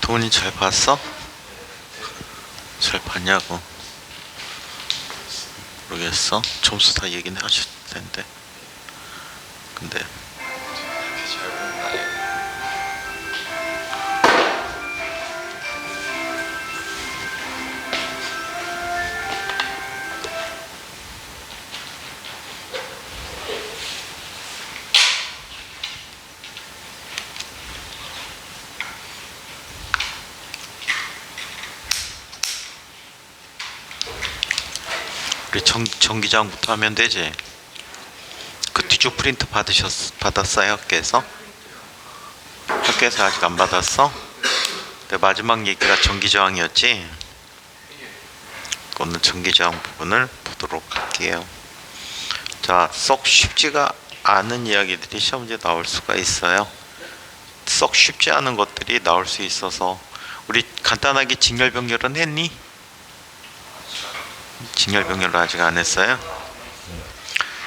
동훈이 잘 봤어? 잘 봤냐고. 모르겠어. 점수 다 얘기는 하실 텐데. 근데 잘 본다. 우리 정기장부터 하면 되지. 그 뒤쪽 프린트 받았어요? 학교에서? 학교에서 아직 안 받았어? 내 마지막 얘기가 정기저항이었지? 오늘 정기저항 부분을 보도록 할게요. 자, 썩 쉽지가 않은 이야기들이 시험 문제에 나올 수가 있어요. 썩 쉽지 않은 것들이 나올 수 있어서 우리 간단하게 직렬병렬은 했니? 직렬병렬을 아직 안 했어요?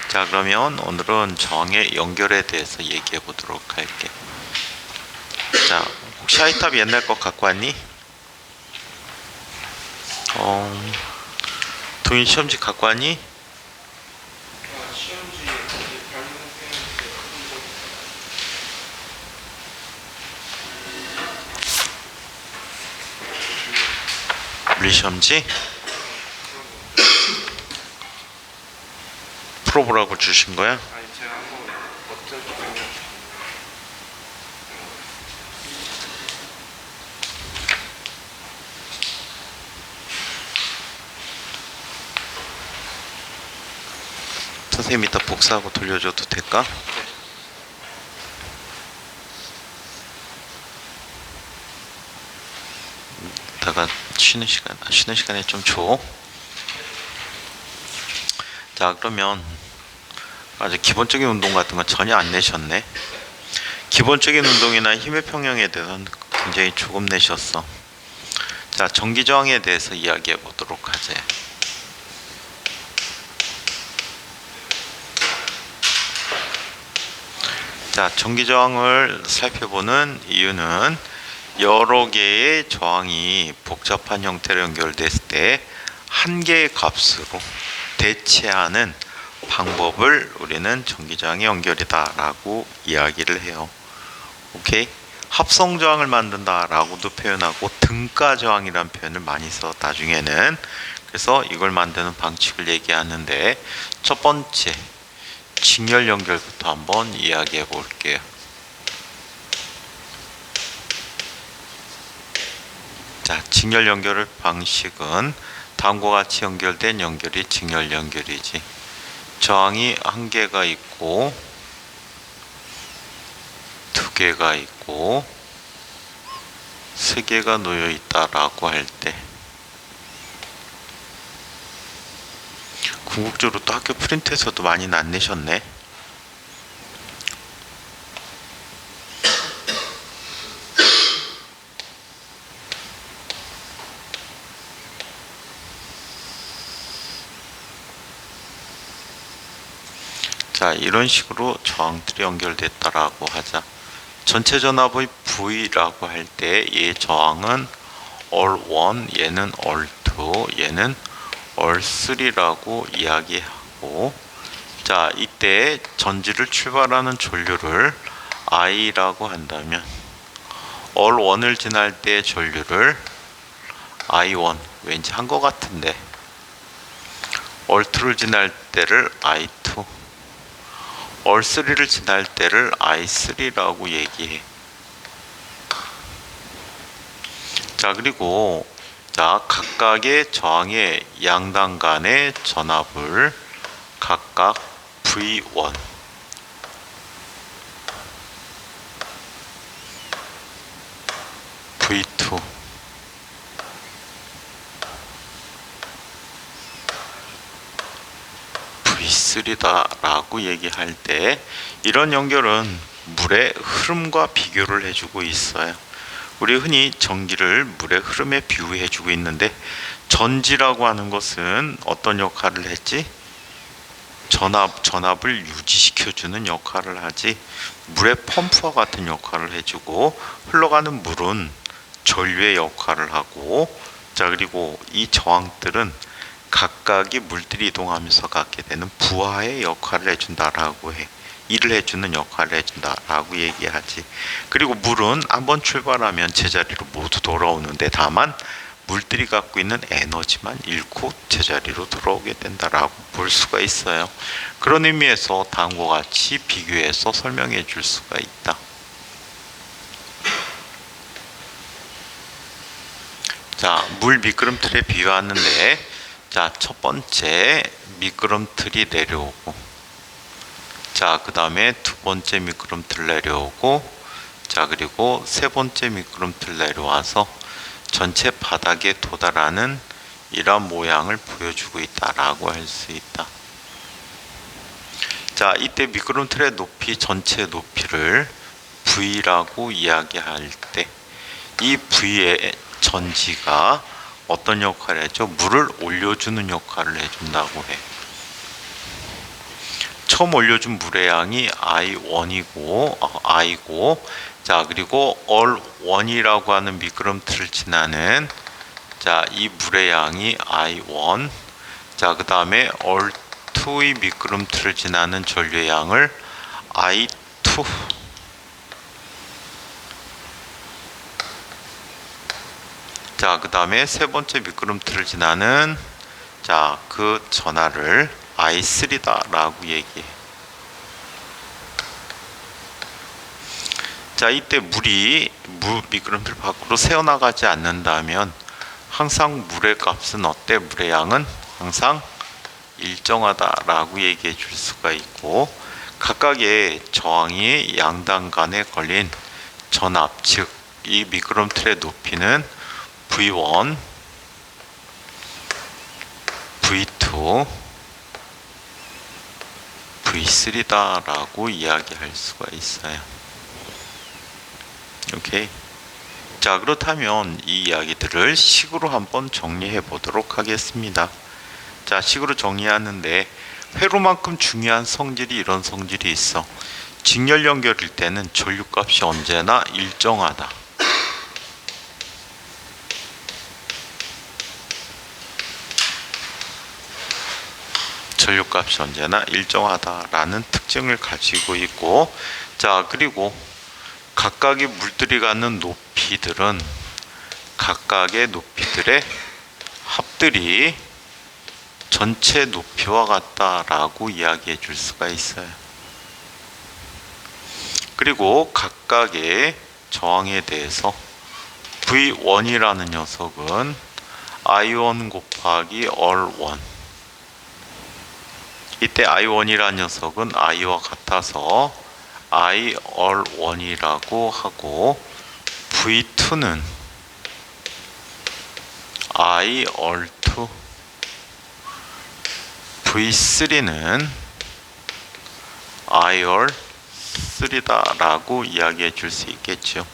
자, 그러면 오늘은 저항의 연결에 대해서 얘기해 보도록 할게. 자, 혹시 하이탑 옛날 거 갖고 왔니? 동인 시험지 갖고 왔니? 시험지 물리시험지? 풀어보라고 주신 거야? 아니 제가 한번 어떻게 선생님 이따 복사하고 돌려줘도 될까? 이따가 쉬는 시간에 좀 줘. 자, 그러면 아주 기본적인 운동 같은 건 전혀 안 내셨네. 기본적인 운동이나 힘의 평형에 대해서는 굉장히 조금 내셨어. 자, 전기저항에 대해서 이야기해 보도록 하지. 자, 전기저항을 살펴보는 이유는 여러 개의 저항이 복잡한 형태로 연결됐을 때 한 개의 값으로 대체하는 방법을 우리는 전기저항의 연결이다 라고 이야기를 해요. 오케이? 합성저항을 만든다 라고도 표현하고 등가저항이라는 표현을 많이 써 나중에는. 그래서 이걸 만드는 방식을 얘기하는데 첫 번째 직렬 연결부터 한번 이야기해 볼게요. 자, 직렬 연결 방식은 다음과 같이 연결된 연결이 직렬 연결이지. 저항이 한 개가 있고 두 개가 있고 세 개가 놓여 있다라고 할 때, 궁극적으로 또 학교 프린트에서도 많이 안 내셨네. 자, 이런 식으로 저항들이 연결됐다라고 하자. 전체 전압의 V라고 할 때 얘 저항은 all1, 얘는 all2, 얘는 all3라고 이야기하고, 자, 이때 전지를 출발하는 전류를 I라고 한다면 all1을 지날 때 전류를 I1, 왠지 한 것 같은데, all2를 지날 때를 I2, all3를 지날 때를 I3라고 얘기해. 자, 그리고 자, 각각의 저항의 양당 간의 전압을 각각 V1, V2, V3다 라고 얘기할 때, 이런 연결은 물의 흐름과 비교를 해주고 있어요. 우리 흔히 전기를 물의 흐름에 비유해주고 있는데, 전지라고 하는 것은 어떤 역할을 했지? 전압을 유지시켜주는 역할을 하지, 물의 펌프와 같은 역할을 해주고, 흘러가는 물은 전류의 역할을 하고, 자 그리고 이 저항들은 각각이 물들이 이동하면서 갖게 되는 부하의 역할을 해준다라고 해. 일을 해주는 역할을 해준다라고 얘기하지. 그리고 물은 한번 출발하면 제자리로 모두 돌아오는데 다만 물들이 갖고 있는 에너지만 잃고 제자리로 돌아오게 된다라고 볼 수가 있어요. 그런 의미에서 다음과 같이 비교해서 설명해 줄 수가 있다. 자, 물 미끄럼틀에 비유하는데, 자, 첫 번째 미끄럼틀이 내려오고, 자, 그 다음에 두 번째 미끄럼틀 내려오고, 자, 그리고 세 번째 미끄럼틀 내려와서 전체 바닥에 도달하는 이런 모양을 보여주고 있다라고 할 수 있다. 자, 이때 미끄럼틀의 높이, 전체 높이를 V라고 이야기할 때, 이 V의 전지가 어떤 역할을 해줘? 물을 올려주는 역할을 해준다고 해. 처음 올려준 물의 양이 I고, 자 그리고 all1이라고 하는 미끄럼틀을 지나는, 자 이 물의 양이 I1, 자 그 다음에 all2의 미끄럼틀을 지나는 전류의 양을 I2, 자 그 다음에 세 번째 미끄럼틀을 지나는, 자 그 전하를 I3다 라고 얘기해. 자 이때 미끄럼틀 밖으로 새어나가지 않는다면 항상 물의 값은 어때? 물의 양은 항상 일정하다 라고 얘기해 줄 수가 있고, 각각의 저항이 양단 간에 걸린 전압, 즉 이 미끄럼틀의 높이는 V1, V2, V3다 라고 이야기할 수가 있어요. 오케이. 자, 그렇다면 이 이야기들을 식으로 한번 정리해 보도록 하겠습니다. 자, 식으로 정리하는데, 회로만큼 중요한 성질이 이런 성질이 있어. 직렬 연결일 때는 전류값이 언제나 일정하다. 전류값이 언제나 일정하다라는 특징을 가지고 있고, 자 그리고 각각의 물들이 가는 높이들은 각각의 높이들의 합들이 전체 높이와 같다라고 이야기해 줄 수가 있어요. 그리고 각각의 저항에 대해서 V1이라는 녀석은 I1 곱하기 all1, 이때 I1이라는 녀석은 I와 같아서 I all1이라고 하고, V2는 I all2, V3는 I all3다 라고 이야기해 줄 수 있겠죠.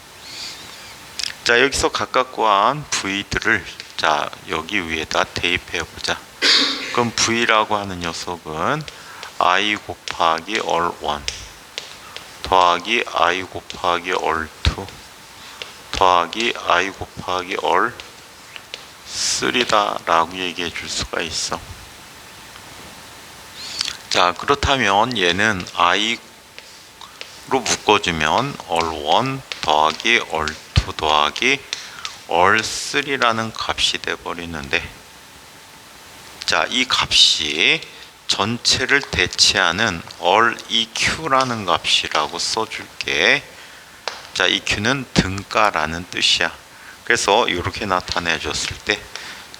자, 여기서 각각 구한 V들을 자 여기 위에다 대입해 보자. 그럼 V라고 하는 녀석은 I 곱하기 all1 더하기 I 곱하기 all2 더하기 I 곱하기 all3다 라고 얘기해 줄 수가 있어. 자, 그렇다면 얘는 I로 묶어주면 all1 더하기 all2 더하기 all3라는 값이 돼버리는데, 자, 이 값이 전체를 대체하는 all EQ라는 값이라고 써줄게. 자, EQ는 등가라는 뜻이야. 그래서 이렇게 나타내 줬을 때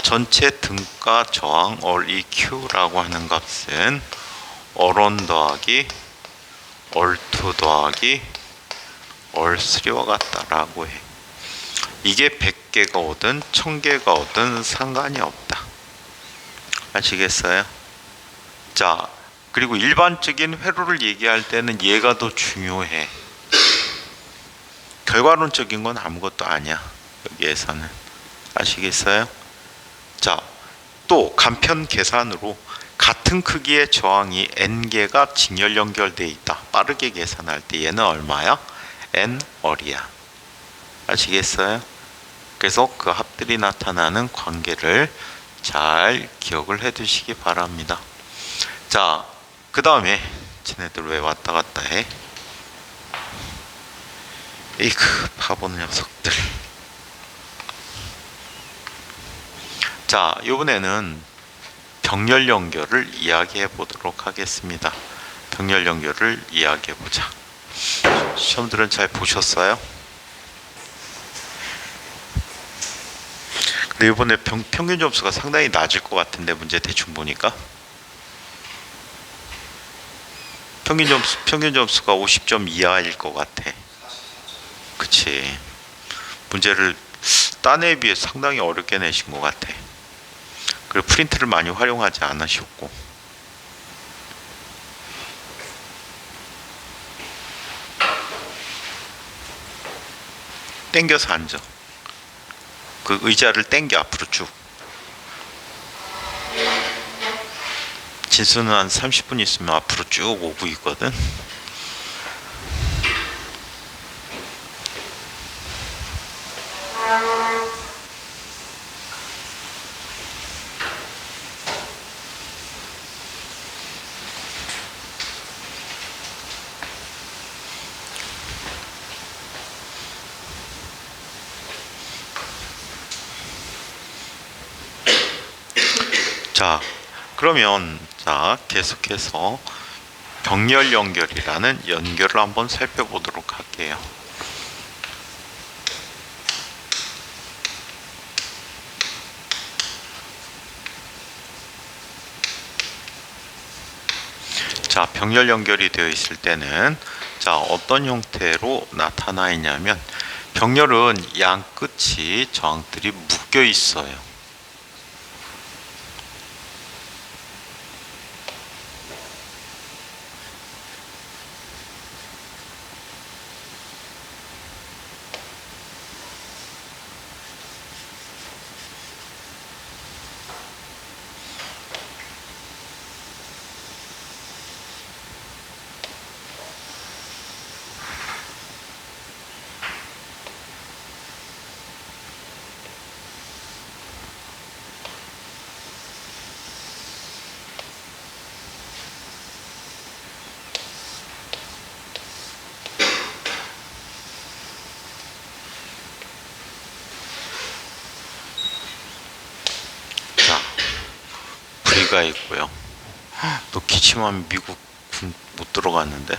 전체 등가 저항 all EQ라고 하는 값은 all1 더하기 all2 더하기 all3와 같다라고 해. 이게 100개가 오든 1000개가 오든 상관이 없다. 아시겠어요? 자, 그리고 일반적인 회로를 얘기할 때는 얘가 더 중요해. 결과론적인 건 아무것도 아니야, 여기에서는. 아시겠어요? 자, 또 간편 계산으로 같은 크기의 저항이 N개가 직렬 연결되어 있다. 빠르게 계산할 때 얘는 얼마야? N 얼이야. 아시겠어요? 그래서 그 합들이 나타나는 관계를 잘 기억을 해 두시기 바랍니다. 자, 그 다음에 쟤네들 왜 왔다 갔다 해? 에이크, 바보 녀석들. 자, 이번에는 병렬 연결을 이야기해 보도록 하겠습니다. 병렬 연결을 이야기해 보자. 시험들은 잘 보셨어요? 근데 이번에 평균 점수가 상당히 낮을 것 같은데, 문제 대충 보니까 평균 점수가 50점 이하일 것 같아. 그치. 문제를 딴 애에 비해 상당히 어렵게 내신 것 같아. 그리고 프린트를 많이 활용하지 않으셨고. 땡겨서 앉아. 그 의자를 땡겨 앞으로 쭉. 진수는 한 30분 있으면 앞으로 쭉 오고 있거든. 자, 그러면 자, 계속해서 병렬 연결이라는 연결을 한번 살펴보도록 할게요. 자, 병렬 연결이 되어 있을 때는 자, 어떤 형태로 나타나 있냐면, 병렬은 양 끝이 저항들이 묶여 있어요. V가 있고요. 너 기침하면 미국 군 못 들어갔는데.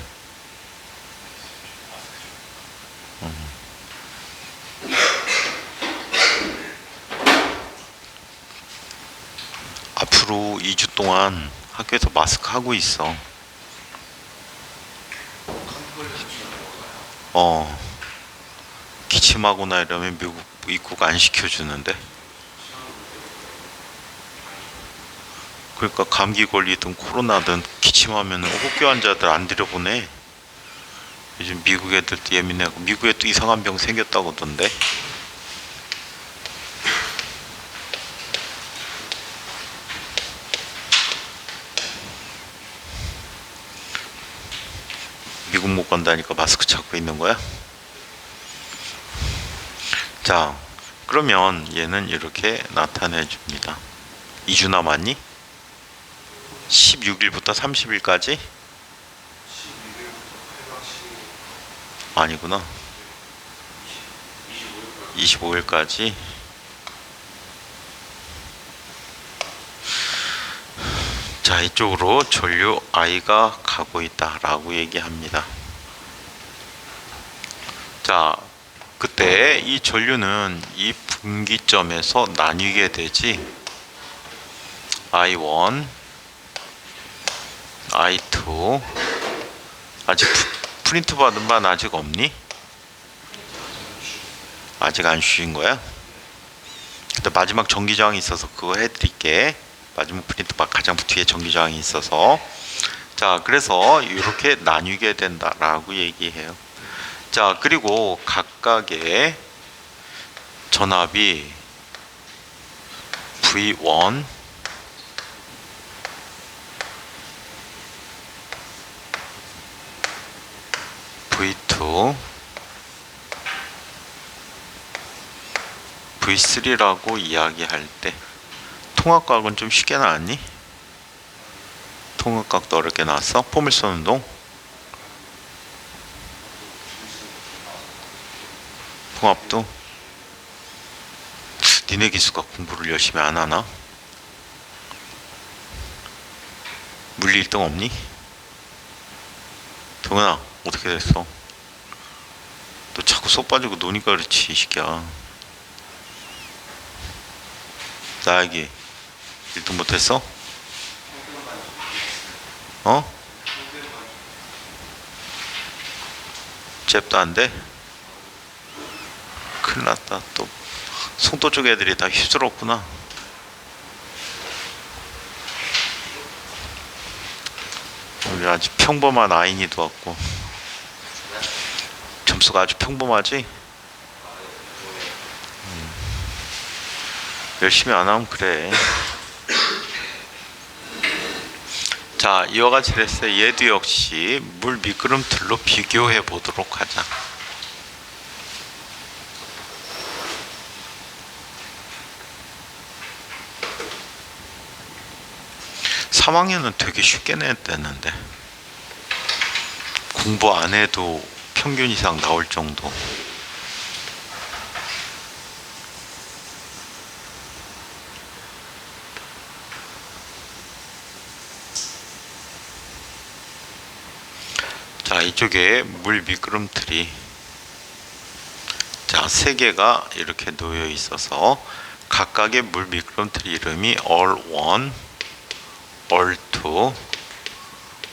앞으로 2주 동안 학교에서 마스크 하고 있어. 기침하거나 이러면 미국 입국 안 시켜주는데. 그러니까 감기 걸리든 코로나든 기침하면 혹교 환자들 안 들여보내. 요즘 미국 애들도 예민해고, 미국에 또 이상한 병 생겼다고 하던데. 미국 못 간다니까 마스크 찾고 있는 거야? 자, 그러면 얘는 이렇게 나타내 줍니다. 2주 남았니? 16일부터 30일까지? 아니구나. 25일까지. 자, 이쪽으로 전류 I가 가고 있다라고 얘기합니다. 자, 그때 이 전류는 이 분기점에서 나뉘게 되지. I1, I2. 아직 프린트 받은 반 아직 없니? 아직 안 쉬인 거야? 그때 마지막 전기저항이 있어서 그거 해드릴게. 마지막 프린트 바 가장 뒤에 전기저항이 있어서. 자, 그래서 이렇게 나뉘게 된다라고 얘기해요. 자, 그리고 각각의 전압이 V1, V2, V3라고 이야기할 때 통합각은 좀 쉽게 나왔니? 통합각도 어렵게 나왔어? 포물선 운동? 통합도? 니네 기수가 공부를 열심히 안 하나? 물리 1등 없니? 동현아 어떻게 됐어? 너 자꾸 쏙 빠지고 노니까 그렇지 이 새끼야. 나에게 1등 못했어? 어? 잽도 안 돼? 큰일 났다. 또 송도 쪽 애들이 다 휩쓸었구나. 우리 아주 평범한 아인이도 왔고 점수가 아주 평범하지? 열심히 안 하면 그래. 자, 이와 같이 됐어요. 얘도 역시 물 미끄럼틀로 비교해 보도록 하자. 3학년은 되게 쉽게 냈댔는데 공부 안 해도 평균 이상 나올 정도. 자, 이쪽에 물 미끄럼틀이 자, 3개가 이렇게 놓여 있어서 각각의 물 미끄럼틀 이름이 all1, all2,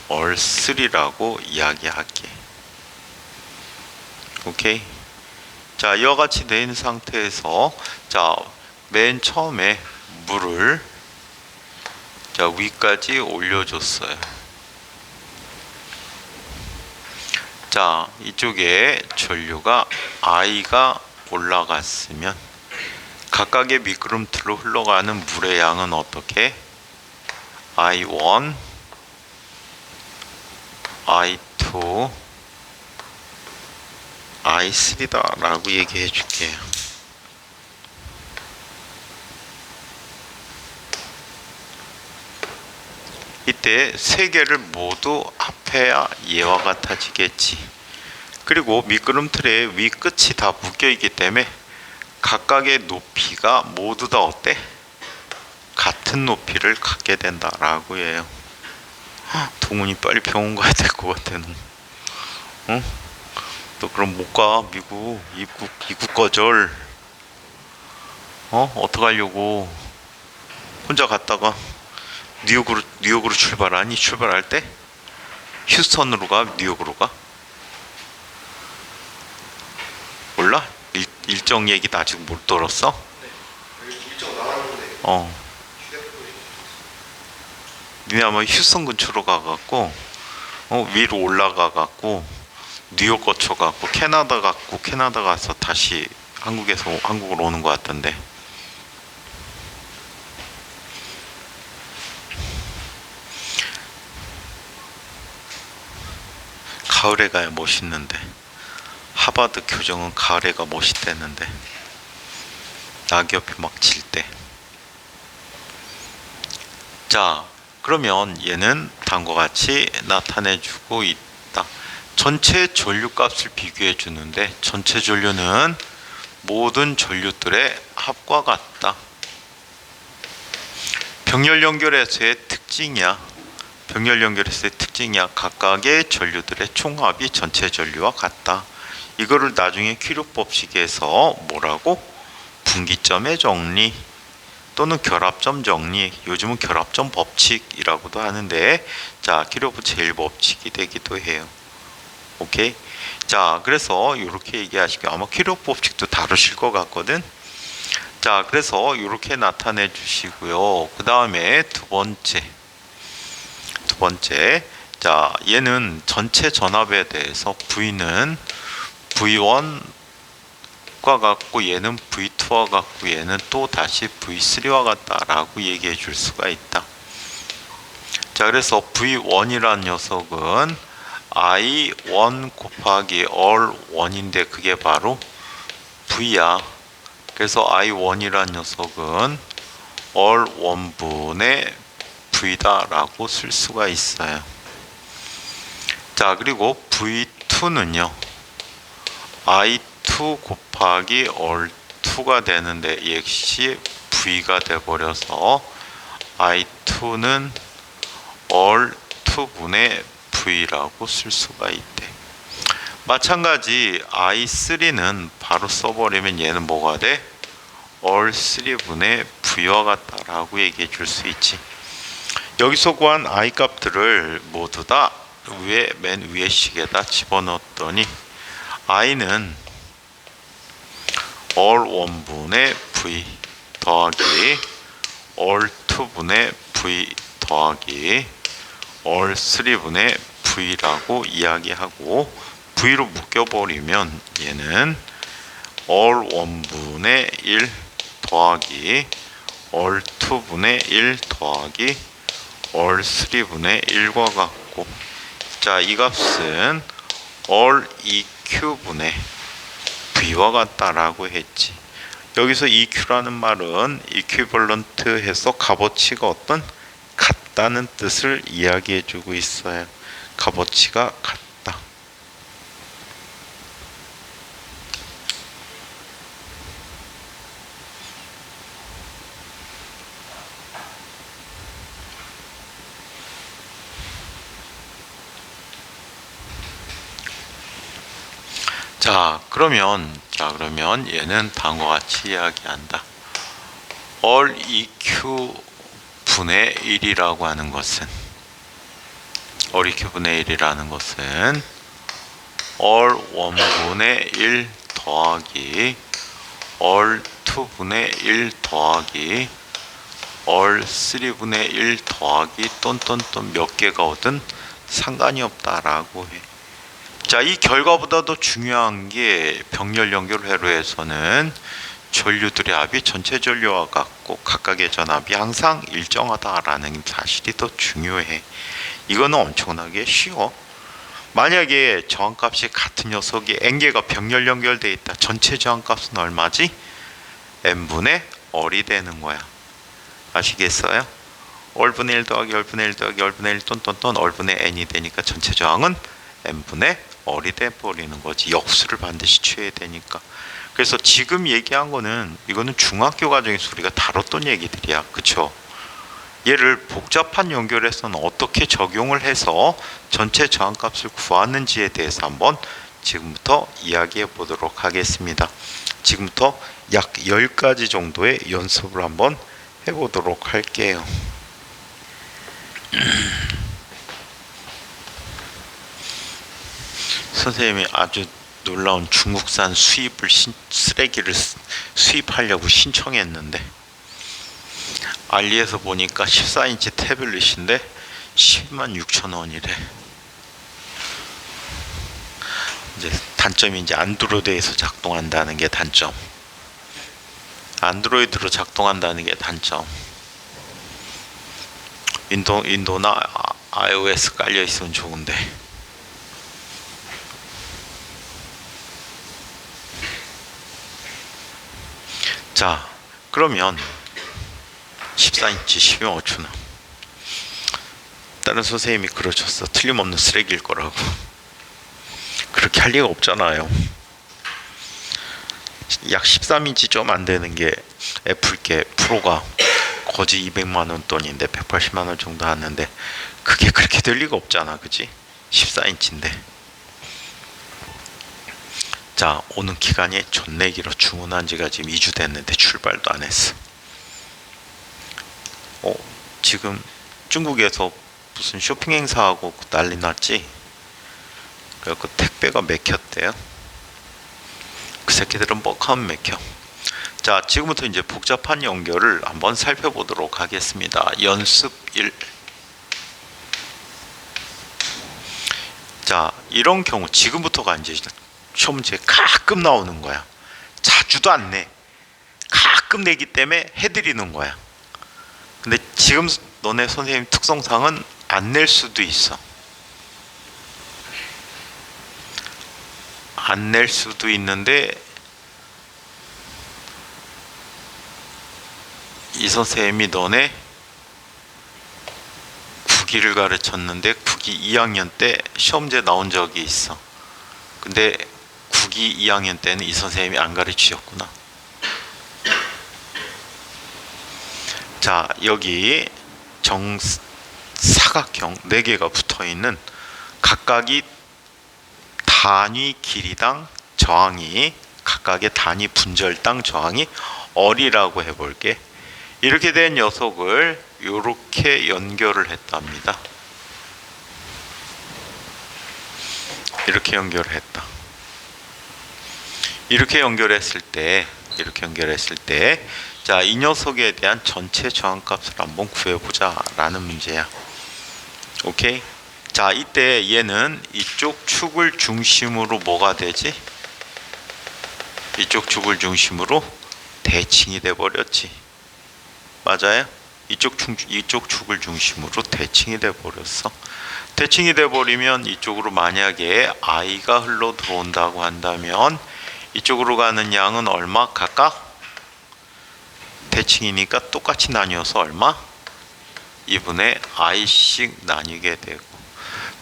all3라고 이야기할게. 오케이. 자, 이와 같이 된 상태에서 자, 맨 처음에 물을 자, 위까지 올려줬어요. 자, 이쪽에 전류가 I가 올라갔으면 각각의 미끄럼틀로 흘러가는 물의 양은 어떻게? I1, I2, I3다 라고 얘기해 줄게요. 이때 세 개를 모두 합해야 얘와 같아지겠지. 그리고 미끄럼틀의 위 끝이 다 묶여 있기 때문에 각각의 높이가 모두 다 어때? 같은 높이를 갖게 된다라고 해요. 동훈이 빨리 병원 가야 될 것 같아. 너. 응? 너 그럼 못 가. 미국 입국 거절. 어떡하려고. 혼자 갔다가 뉴욕으로 출발하니? 출발할 때 휴스턴으로 가? 뉴욕으로 가? 몰라? 일정 얘기 나 아직 못 들었어? 네. 일정 나왔는데. 니네 아마 휴스턴 근처로 가갖고 위로 올라가갖고 뉴욕 거쳐갖고 캐나다 갔고 캐나다 가서 다시 한국으로 오는 것 같던데. 가을에 가야 멋있는데 하버드 교정은 가을에 가 멋있대는데 낙엽이 막 질 때. 자, 그러면 얘는 다음과 같이 나타내주고 있다. 전체 전류값을 비교해 주는데 전체 전류는 모든 전류들의 합과 같다. 병렬 연결에서의 특징이야. 병렬 연결에서의 특징이야. 각각의 전류들의 총합이 전체 전류와 같다. 이거를 나중에 퀴르호프 법칙에서 뭐라고? 분기점의 정리 또는 결합점 정리, 요즘은 결합점 법칙이라고도 하는데 자, 퀴르호프 제1법칙이 되기도 해요. 오케이? 자, 그래서 이렇게 얘기하시고 아마 퀴르호프 법칙도 다루실 것 같거든. 자, 그래서 이렇게 나타내 주시고요. 그 다음에 두 번째 자, 얘는 전체 전압에 대해서 V는 V1과 같고 얘는 V2와 같고 얘는 또 다시 V3와 같다라고 얘기해 줄 수가 있다. 자, 그래서 V1이란 녀석은 I1 곱하기 all1인데 그게 바로 V야. 그래서 I1이란 녀석은 all 1분의 V다라고 쓸 수가 있어요. 자, 그리고 V2는요 I2 곱하기 all 2가 되는데 이 역시 V가 돼버려서 I2는 all 2분의 V라고 쓸 수가 있대. 마찬가지 I3는 바로 써버리면 얘는 뭐가 돼? all 3분의 V와 같다라고 얘기해 줄 수 있지. 여기서 구한 I 값들을 모두 다 맨 위에 식에다 집어넣었더니 I는 all 1분의 V 더하기 all 2분의 V 더하기 all 3분의 V라고 이야기하고 V로 묶여버리면 얘는 all 1분의 1 더하기 all 2분의 1 더하기 all 3분의 1과 같고, 자, 이 값은 all EQ분의 V와 같다라고 했지. 여기서 EQ라는 말은 equivalent 해서 값어치가 어떤 같다는 뜻을 이야기해 주고 있어요. 값어치가 같다. 자, 그러면 얘는 다음과 같이 이야기한다. all EQ 분의 1이라고 하는 것은 all EQ 분의 1이라는 것은 all 1분의 1 더하기 all 2분의 1 더하기 all 3분의 1 더하기 똔똔똔 몇 개가 오든 상관이 없다라고 해. 자, 이 결과보다도 중요한 게 병렬 연결 회로에서는 전류들의 합이 전체 전류와 같고 각각의 전압이 항상 일정하다라는 사실이 더 중요해. 이거는 엄청나게 쉬워. 만약에 저항값이 같은 녀석이 n개가 병렬 연결되어 있다. 전체 저항값은 얼마지? n분의 얼이 되는 거야. 아시겠어요? 얼분의 1 더하기 얼분의 1 더하기 얼분의 1 똔똔똔 얼분의 n이 되니까 전체 저항은 n분의 얼이 돼버리는 거지. 역수를 반드시 취해야 되니까. 그래서 지금 얘기한 거는 이거는 중학교 과정에서 우리가 다뤘던 얘기들이야. 그쵸? 얘를 복잡한 연결에서는 어떻게 적용을 해서 전체 저항값을 구하는지에 대해서 한번 지금부터 이야기해 보도록 하겠습니다. 지금부터 약 10가지 정도의 연습을 한번 해보도록 할게요. 선생님이 아주 놀라운 중국산 쓰레기를 수입하려고 신청했는데 알리에서 보니까 14인치 태블릿인데 106,000원이래. 이제 단점이 이제 안드로이드에서 작동한다는 게 단점. 안드로이드로 작동한다는 게 단점. 윈도우나 iOS 깔려 있으면 좋은데. 자, 그러면 14인치 125,000원. 다른 선생님이 그러셨어. 틀림없는 쓰레기일 거라고. 그렇게 할 리가 없잖아요. 약 13인치 좀 안 되는 게 애플께 프로가 거지 200만원 돈인데 180만원 정도 하는데 그게 그렇게 될 리가 없잖아. 그치? 14인치인데. 자, 오는 기간이 존내 길어. 주문한 지가 지금 2주 됐는데 출발도 안 했어. 지금 중국에서 무슨 쇼핑 행사하고 난리 났지? 그래서 택배가 맥혔대요. 그 새끼들은 뻑하면 맥혀. 자, 지금부터 이제 복잡한 연결을 한번 살펴보도록 하겠습니다. 연습 1. 자, 이런 경우 지금부터가 이제 시험 문제 가끔 나오는 거야. 자주도 안 내. 가끔 내기 때문에 해드리는 거야. 근데 지금 너네 선생님 특성상은 안 낼 수도 있어. 안 낼 수도 있는데 이 선생님이 너네 국위를 가르쳤는데 국위 2학년 때 시험제 나온 적이 있어. 근데 국위 2학년 때는 이 선생님이 안 가르치셨구나. 자, 여기 정사각형 4개가 붙어있는 각각이 단위 길이당 저항이 각각의 단위 분절당 저항이 얼이라고 해볼게. 이렇게 된 녀석을 이렇게 연결을 했답니다. 이렇게 연결을 했다. 이렇게 연결했을 때 자, 이 녀석에 대한 전체 저항값을 한번 구해보자 라는 문제야. 오케이? 자, 이때 얘는 이쪽 축을 중심으로 뭐가 되지? 이쪽 축을 중심으로 대칭이 돼 버렸지. 맞아요? 이쪽 축을 중심으로 대칭이 돼 버렸어. 대칭이 돼 버리면 이쪽으로 만약에 I가 흘러 들어온다고 한다면 이쪽으로 가는 양은 얼마? 각각 대칭이니까 똑같이 나뉘어서 얼마? 2분의 I씩 나뉘게 되고,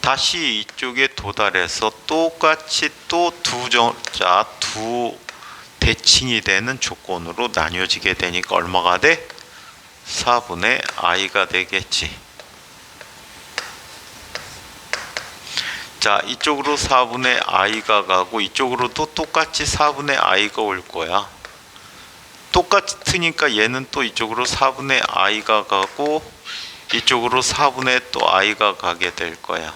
다시 이쪽에 도달해서 똑같이 또 두 대칭이 되는 조건으로 나뉘어지게 되니까 얼마가 돼? 4분의 I가 되겠지. 자, 이쪽으로 4분의 I가 가고 이쪽으로도 똑같이 4분의 I가 올 거야. 똑같으니까 얘는 또 이쪽으로 4분의 I가 가고 이쪽으로 4분의 또 I가 가게 될 거야.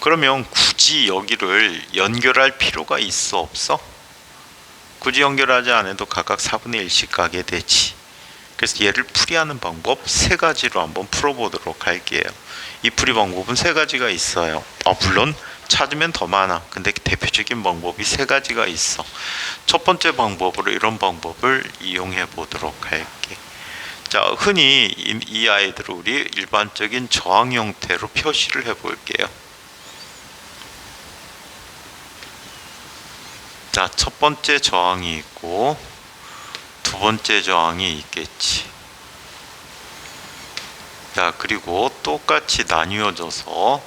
그러면 굳이 여기를 연결할 필요가 있어 없어? 굳이 연결하지 않아도 각각 4분의 1씩 가게 되지. 그래서 얘를 풀이하는 방법 3가지로 한번 풀어보도록 할게요. 이 풀이 방법은 3가지가 있어요. 물론 찾으면 더 많아. 근데 대표적인 방법이 3가지가 있어. 첫 번째 방법으로 이런 방법을 이용해 보도록 할게. 자, 흔히 이 아이들을 우리 일반적인 저항 형태로 표시를 해 볼게요. 자, 첫 번째 저항이 있고 두 번째 저항이 있겠지. 자, 그리고 똑같이 나뉘어져서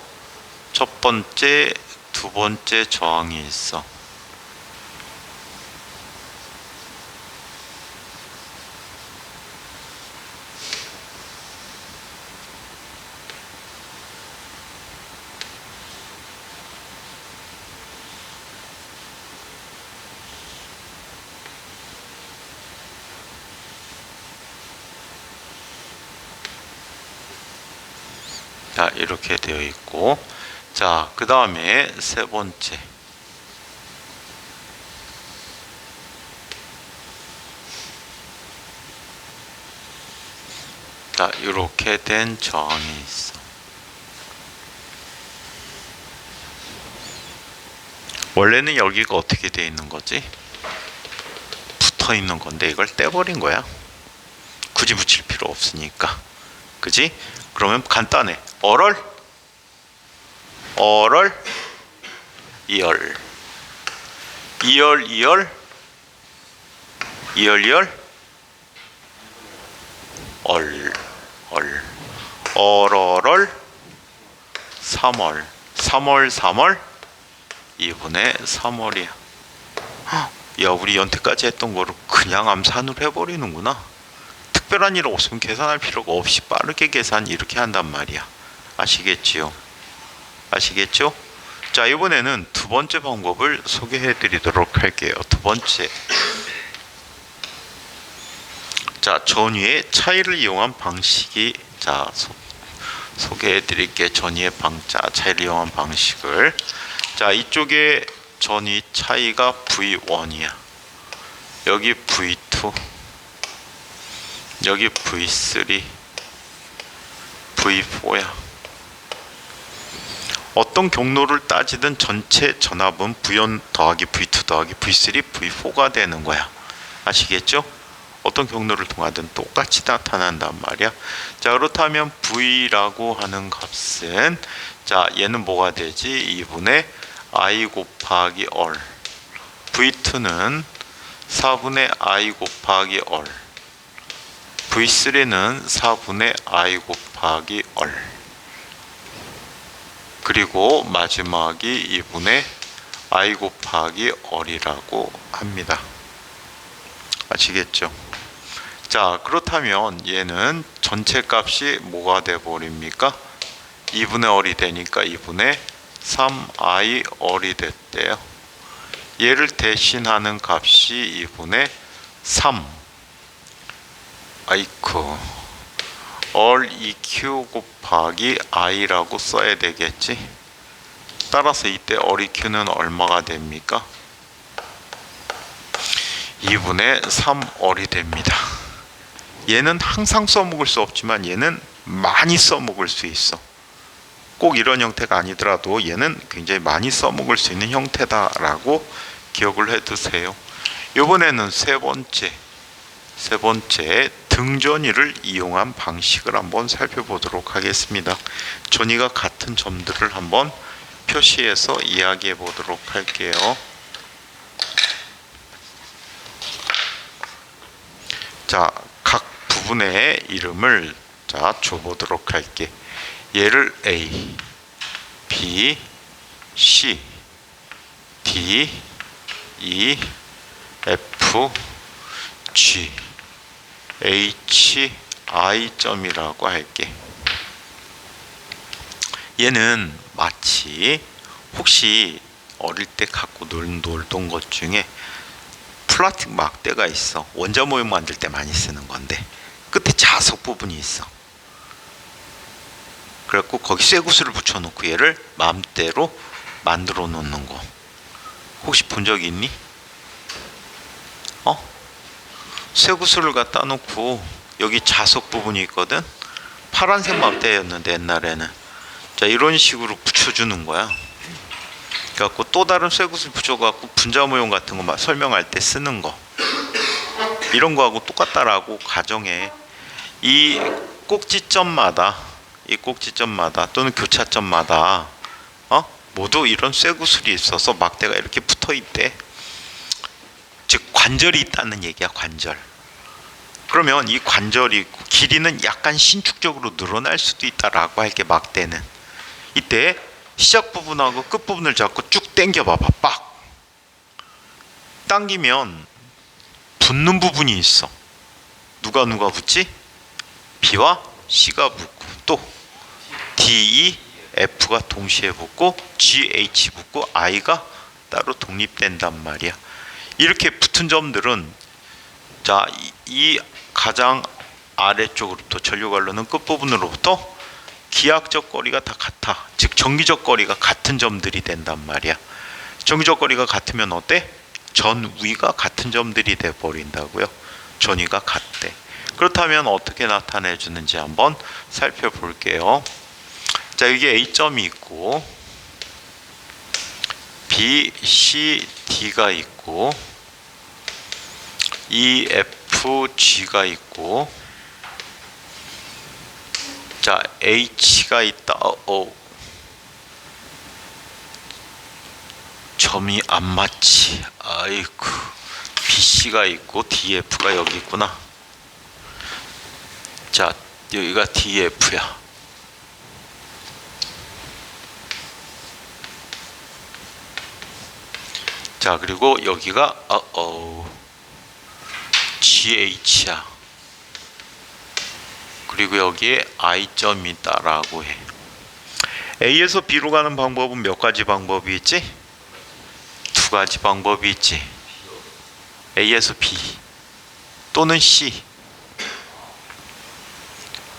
첫 번째, 두 번째 저항이 있어. 자, 이렇게 되어 있고, 자, 그 다음에 세 번째. 자, 이렇게 된 저항이 있어. 원래는 여기가 어떻게 되어 있는 거지? 붙어 있는 건데 이걸 떼버린 거야. 굳이 붙일 필요 없으니까. 그지? 그러면 간단해. 얼얼, 이열, 얼얼, 3월, 2분의 3월이야. 야, 우리 연태까지 했던 거를 그냥 암산으로 해버리는구나. 특별한 일 없으면 계산할 필요가 없이 빠르게 계산 이렇게 한단 말이야. 아시겠지요? 아시겠죠? 자, 이번에는 두 번째 방법을 소개해 드리도록 할게요. 두 번째. 자, 전위의 차이를 이용한 방식이, 자, 소개해 드릴게요. 전위의 차이를 이용한 방식을. 자, 이쪽에 전위 차이가 V1이야. 여기 V2, 여기 V3, V4야. 어떤 경로를 따지든 전체 전압은 V1 더하기 V2 더하기 V3, V4가 되는 거야. 아시겠죠? 어떤 경로를 통하든 똑같이 나타난단 말이야. 자, 그렇다면 V라고 하는 값은, 자, 얘는 뭐가 되지? 2분의 I 곱하기 얼. V2는 4분의 I 곱하기 얼. V3는 4분의 I 곱하기 얼. 그리고 마지막이 2분의 I 곱하기 얼이라고 합니다. 아시겠죠? 자, 그렇다면 얘는 전체 값이 뭐가 돼 버립니까? 2분의 얼이 되니까 2분의 3I 얼이 됐대요. 얘를 대신하는 값이 2분의 3 아이쿠 얼 EQ 곱하기 I라고 써야 되겠지. 따라서 이때 얼 EQ는 얼마가 됩니까? 2분의 3 얼이 됩니다. 얘는 항상 써먹을 수 없지만 얘는 많이 써먹을 수 있어. 꼭 이런 형태가 아니더라도 얘는 굉장히 많이 써먹을 수 있는 형태다라고 기억을 해두세요. 이번에는 세 번째 등전이를 이용한 방식을 한번 살펴보도록 하겠습니다. 전이가 같은 점들을 한번 표시해서 이야기해 보도록 할게요. 자, 각 부분의 이름을 줘보도록 할게. 얘를 A, B, C, D, E, F, G, H, I 점이라고 할게. 얘는 마치 혹시 어릴 때 갖고 놀던 것 중에 플라스틱 막대가 있어. 원자 모형 만들 때 많이 쓰는 건데 끝에 자석 부분이 있어. 그래갖고 거기 쇠구슬을 붙여놓고 얘를 마음대로 만들어 놓는 거 혹시 본 적 있니? 쇠구슬을 갖다 놓고 여기 자석 부분이 있거든. 파란색 막대였는데 옛날에는. 자, 이런 식으로 붙여주는 거야. 그래갖고 또 다른 쇠구슬 붙여갖고 분자 모형 같은 거 설명할 때 쓰는 거, 이런 거하고 똑같다라고 가정해. 이 꼭지점마다 또는 교차점마다 모두 이런 쇠구슬이 있어서 막대가 이렇게 붙어 있대. 즉 관절이 있다는 얘기야. 관절. 그러면 이 관절이 길이는 약간 신축적으로 늘어날 수도 있다라고 할게. 막대는 이때 시작 부분하고 끝 부분을 잡고 쭉 당겨 봐봐. 빡 당기면 붙는 부분이 있어. 누가 붙지? B와 C가 붙고 또 D, E, F가 동시에 붙고 G, H 붙고 I가 따로 독립된단 말이야. 이렇게 붙은 점들은 이 가장 아래쪽으로부터 전류가 흐르는 끝부분으로부터 기하학적 거리가 다 같아. 즉 정기적 거리가 같은 점들이 된단 말이야. 정기적 거리가 같으면 어때? 전위가 같은 점들이 돼 버린다고요. 전위가 같대. 그렇다면 어떻게 나타내 주는지 한번 살펴볼게요. 자, 여기 A점이 있고 B, C, D가 있고 E, F, G가 있고 자, H가 있다. 점이 안 맞지. 아이쿠. BC가 있고 DF가 여기 있구나. 자, 여기가 DF야. 자, 그리고 여기가 GH야. 그리고 여기에 I점이 있다라고 해. A에서 B로 가는 방법은 몇 가지 방법이 있지? 두 가지 방법이 있지. A에서 B 또는 C.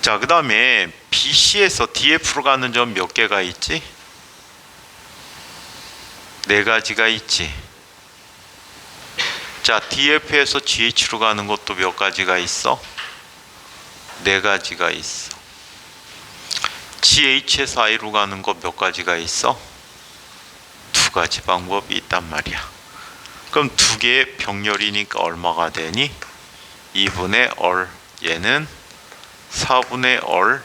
자, 그 다음에 BC에서 DF로 가는 점 몇 개가 있지? 네 가지가 있지. 자, DF에서 GH로 가는 것도 몇 가지가 있어? 네 가지가 있어. GH에서 I로 가는 것 몇 가지가 있어? 두 가지 방법이 있단 말이야. 그럼 두 개의 병렬이니까 얼마가 되니? 2분의 얼. 얘는 4분의 얼,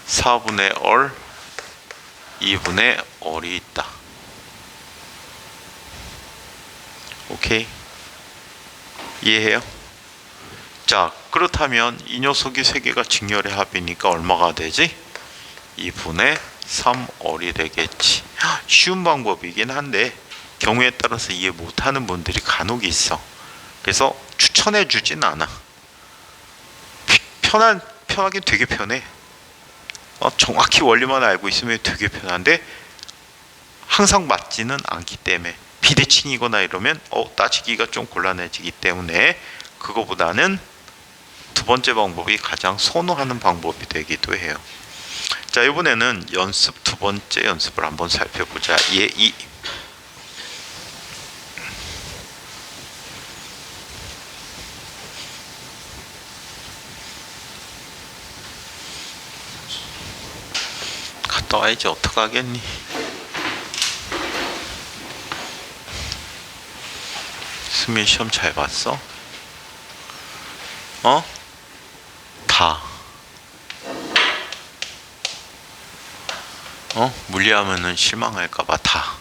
4분의 얼, 2분의 얼이 있다. 오케이? 이해해요? 자, 그렇다면 이 녀석이 3개가 직렬의 합이니까 얼마가 되지? 2분의 3월이 되겠지. 쉬운 방법이긴 한데 경우에 따라서 이해 못하는 분들이 간혹 있어. 그래서 추천해 주진 않아. 편하긴 되게 편해. 정확히 원리만 알고 있으면 되게 편한데 항상 맞지는 않기 때문에 비대칭이거나 이러면 따지기가 좀 곤란해지기 때문에 그거보다는 두 번째 방법이 가장 선호하는 방법이 되기도 해요. 자, 이번에는 연습 두 번째 연습을 한번 살펴보자. 예2 갔다 와야지 어떡하겠니. 수민 시험 잘 봤어? 다. 물리하면은 실망할까봐 다.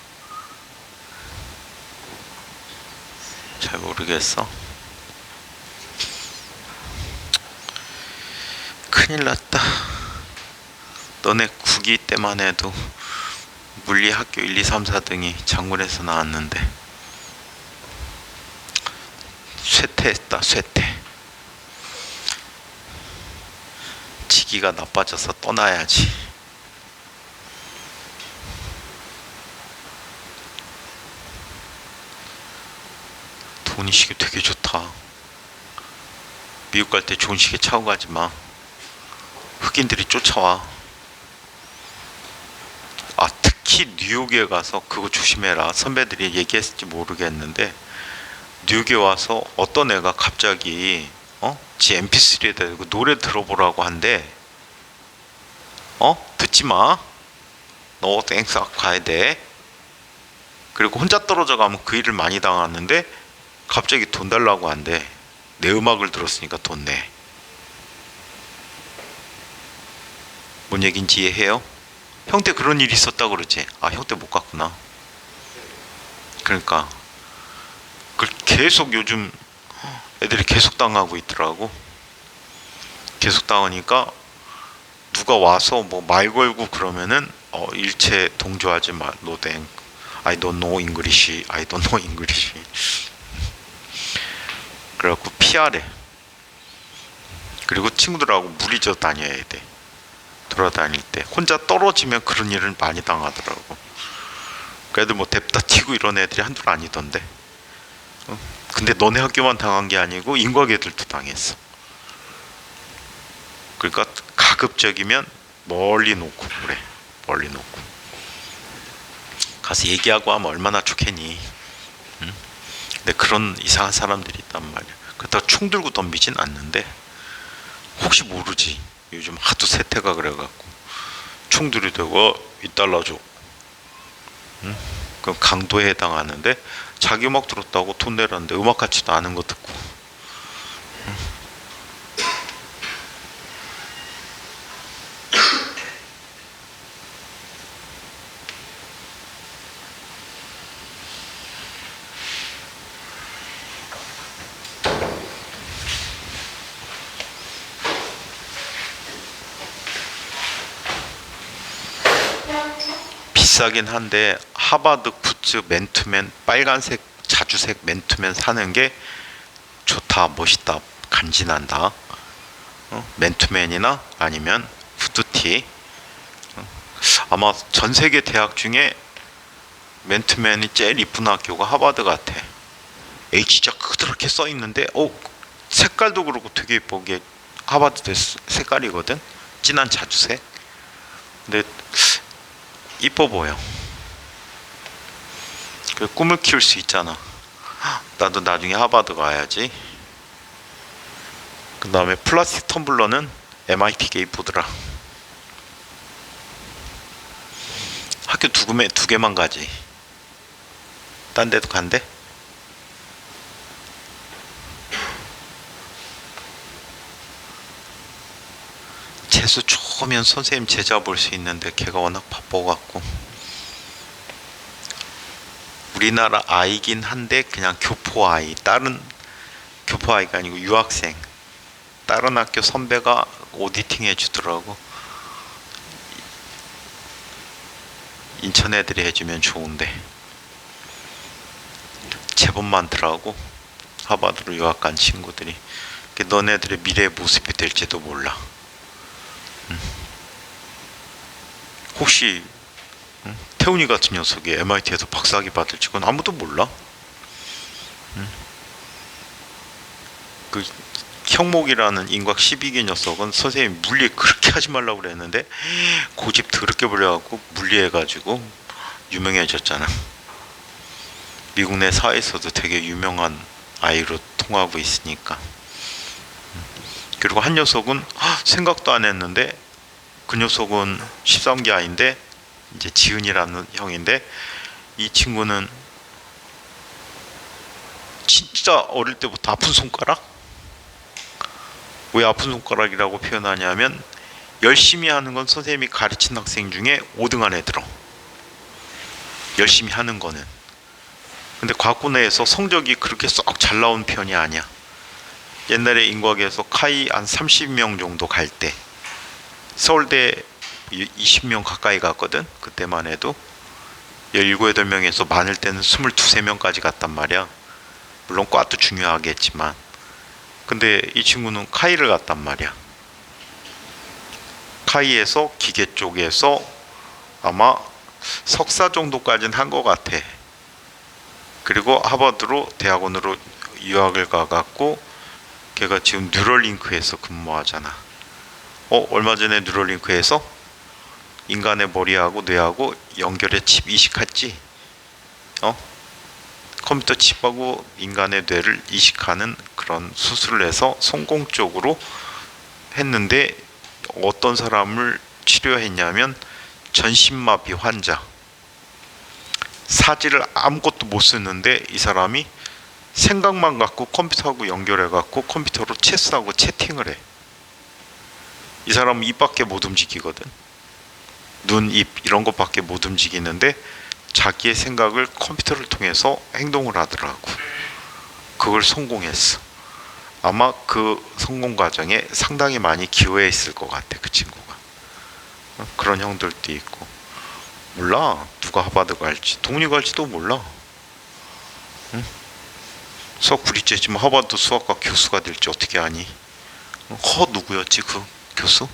잘 모르겠어. 큰일 났다. 너네 9기 때만 해도 물리 학교 1, 2, 3, 4등이 장군에서 나왔는데 쇠퇴했다. 쇠퇴. 지기가 나빠져서 떠나야지. 돈이 시계 되게 좋다. 미국 갈 때 좋은 시계 차고 가지 마. 흑인들이 쫓아와. 특히 뉴욕에 가서 그거 조심해라. 선배들이 얘기했을지 모르겠는데 뉴욕에 와서 어떤 애가 갑자기 지 mp3에다 대고 노래 들어보라고 한대. 듣지 마. 너 땡싹 가야 돼. 그리고 혼자 떨어져 가면 그 일을 많이 당하는데 갑자기 돈 달라고 한대. 내 음악을 들었으니까 돈 내. 뭔 얘긴지 이해해요? 형 때 그런 일이 있었다고 그러지. 형 때 못 갔구나. 그러니까 그걸 계속 요즘 애들이 계속 당하고 있더라고. 계속 당하니까 누가 와서 뭐 말 걸고 그러면은 일체 동조하지 마. No thank. I don't know English. I don't know English. 그래갖고 피하래. 그리고 친구들하고 무리져 다녀야 돼. 돌아다닐 때 혼자 떨어지면 그런 일을 많이 당하더라고. 그래도 뭐 뎁다 튀고 이런 애들이 한둘 아니던데. 근데 너네 학교만 당한 게 아니고 인과계들도 당했어. 그러니까 가급적이면 멀리 놓고 그래. 멀리 놓고 가서 얘기하고 하면 얼마나 좋겠니. 응? 근데 그런 이상한 사람들이 있단 말이야. 그렇다고 총 들고 덤비진 않는데 혹시 모르지. 요즘 하도 세태가 그래갖고 총 들이대고 $2 줘. 응? 그럼 강도에 해당하는데 자기 음악 들었다고 돈 내라는데 음악 같지도 않은 거 듣고. 응? 비싸긴 한데 하바드 굿즈 맨투맨 빨간색 자주색 맨투맨 사는 게 좋다. 멋있다. 간지난다. 맨투맨이나 아니면 후드티. 아마 전 세계 대학 중에 맨투맨이 제일 이쁜 학교가 하바드 같아. H자 그렇게 써 있는데 색깔도 그렇고 되게 예쁘게 하바드 색깔이거든. 진한 자주색. 근데 이뻐 보여. 그 꿈을 키울 수 있잖아. 나도 나중에 하버드 가야지. 그 다음에 플라스틱 텀블러는 MIT 게이트보드라. 학교 두 개만 가지. 딴 데도 간대? 재수 좋으면 선생님 제자 볼 수 있는데 걔가 워낙 바빠갖고. 우리나라 아이긴 한데 그냥 교포 아이. 다른 점프아이가 아니고 유학생, 다른 학교 선배가 오디팅 해주더라고. 인천 애들이 해주면 좋은데 제법 많더라고. 하버드로 유학 간 친구들이. 너네들의 미래의 모습이 될지도 몰라. 혹시 태훈이 같은 녀석이 MIT에서 박사학위 받을지 그건 아무도 몰라. 그 형목이라는 인곽 12기 녀석은 선생님이 물리 그렇게 하지 말라고 그랬는데 고집 더럽게 부려갖고 물리해가지고 유명해졌잖아. 미국 내 사회에서도 되게 유명한 아이로 통하고 있으니까. 그리고 한 녀석은 생각도 안 했는데, 그 녀석은 13기 아이인데 이제 지은이라는 형인데, 이 친구는 진짜 어릴 때부터 아픈 손가락? 왜 아픈 손가락이라고 표현하냐면, 열심히 하는 건 선생님이 가르친 학생 중에 5등 안에 들어. 열심히 하는 거는. 근데 과학고내에서 성적이 그렇게 썩 잘 나온 편이 아니야. 옛날에 인과계에서 카이 한 30명 정도 갈 때 서울대 20명 가까이 갔거든. 그때만 해도 17, 8명에서 많을 때는 22, 3명까지 갔단 말이야. 물론 과도 중요하겠지만. 근데 이 친구는 카이를 갔단 말이야. 카이에서 기계 쪽에서 아마 석사 정도까지는 한 것 같아. 그리고 하버드로 대학원으로 유학을 가갖고 걔가 지금 뉴럴링크에서 근무하잖아. 얼마 전에 뉴럴링크에서 인간의 머리하고 뇌하고 연결해 칩 이식했지. 컴퓨터 칩하고 인간의 뇌를 이식하는 그런 수술을 해서 성공적으로 했는데, 어떤 사람을 치료했냐면 전신마비 환자. 사지를 아무것도 못 쓰는데 이 사람이 생각만 갖고 컴퓨터하고 연결해 갖고 컴퓨터로 체스하고 채팅을 해. 이 사람은 입밖에 못 움직이거든. 눈, 입 이런 것밖에 못 움직이는데 자기의 생각을 컴퓨터를 통해서 행동을 하더라고. 그걸 성공했어. 아마 그 성공 과정에 상당히 많이 기여했을 것 같아, 그 친구가. 그런 형들도 있고. 몰라, 누가 하버드 갈지. 동훈이 갈지도 몰라. 수학 구리째지만 하버드 수학과 교수가 될지 어떻게 아니? 누구였지 그 교수?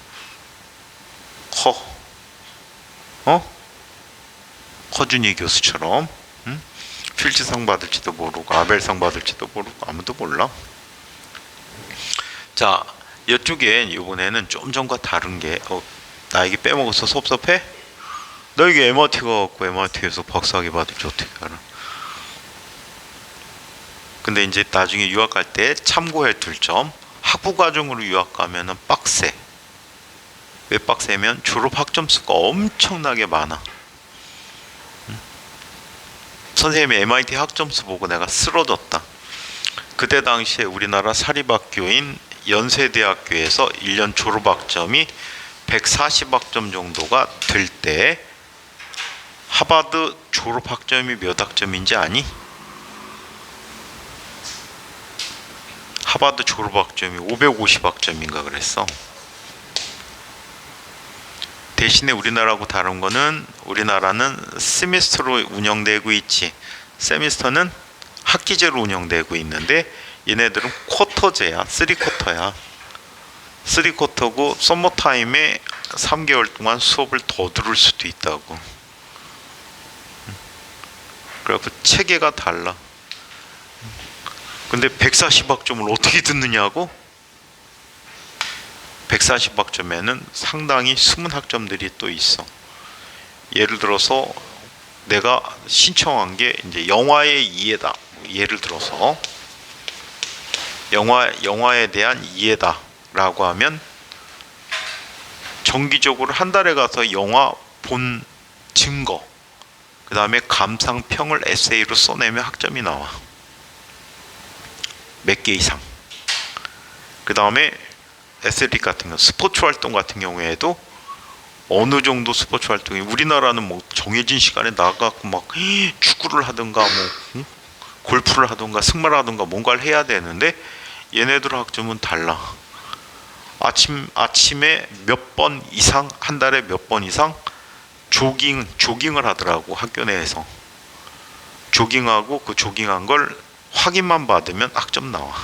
허준이 교수처럼 필즈상 받을지도 모르고 아벨상 받을지도 모르고 아무도 몰라. 자, 이쪽엔 이번에는 좀 전과 다른 게 나에게 빼먹어서 섭섭해? 너에게 MIT 가갖고 MIT에서 박사학위 받을지 어떻게 알아? 근데 이제 나중에 유학 갈 때 참고해 둘 점, 학부 과정으로 유학 가면은 빡세. 왜 빡세면 졸업 학점수가 엄청나게 많아. 선생님이 MIT 학점수 보고 내가 쓰러졌다. 그때 당시에 우리나라 사립학교인 연세대학교에서 1년 졸업학점이 140학점 정도가 될 때 하버드 졸업학점이 몇 학점인지 아니? 하버드 졸업학점이 550학점인가 그랬어. 대신에 우리나라하고 다른 거는, 우리나라는 세미스터로 운영되고 있지. 세미스터는 학기제로 운영되고 있는데 얘네들은 쿼터제야. 3쿼터야. 3쿼터고 서머타임에 3개월 동안 수업을 더 들을 수도 있다고. 그래갖고 체계가 달라. 근데 140학점을 어떻게 듣느냐고? 140학점에는 상당히 숨은 학점들이 또 있어. 예를 들어서 내가 신청한 게 이제 영화의 이해다. 예를 들어서 영화에 대한 이해다라고 하면 정기적으로 한 달에 가서 영화 본 증거, 그 다음에 감상평을 에세이로 써내면 학점이 나와. 몇 개 이상. 그 다음에 애슬릭 같은 거, 스포츠 활동 같은 경우에도 어느 정도 스포츠 활동이, 우리나라는 뭐 정해진 시간에 나가고 막 축구를 하든가 뭐 골프를 하든가 승마를 하든가 뭔가를 해야 되는데, 얘네들 학점은 달라. 아침에 몇 번 이상, 한 달에 몇 번 이상 조깅을 하더라고. 학교 내에서 조깅하고 그 조깅한 걸 확인만 받으면 학점 나와.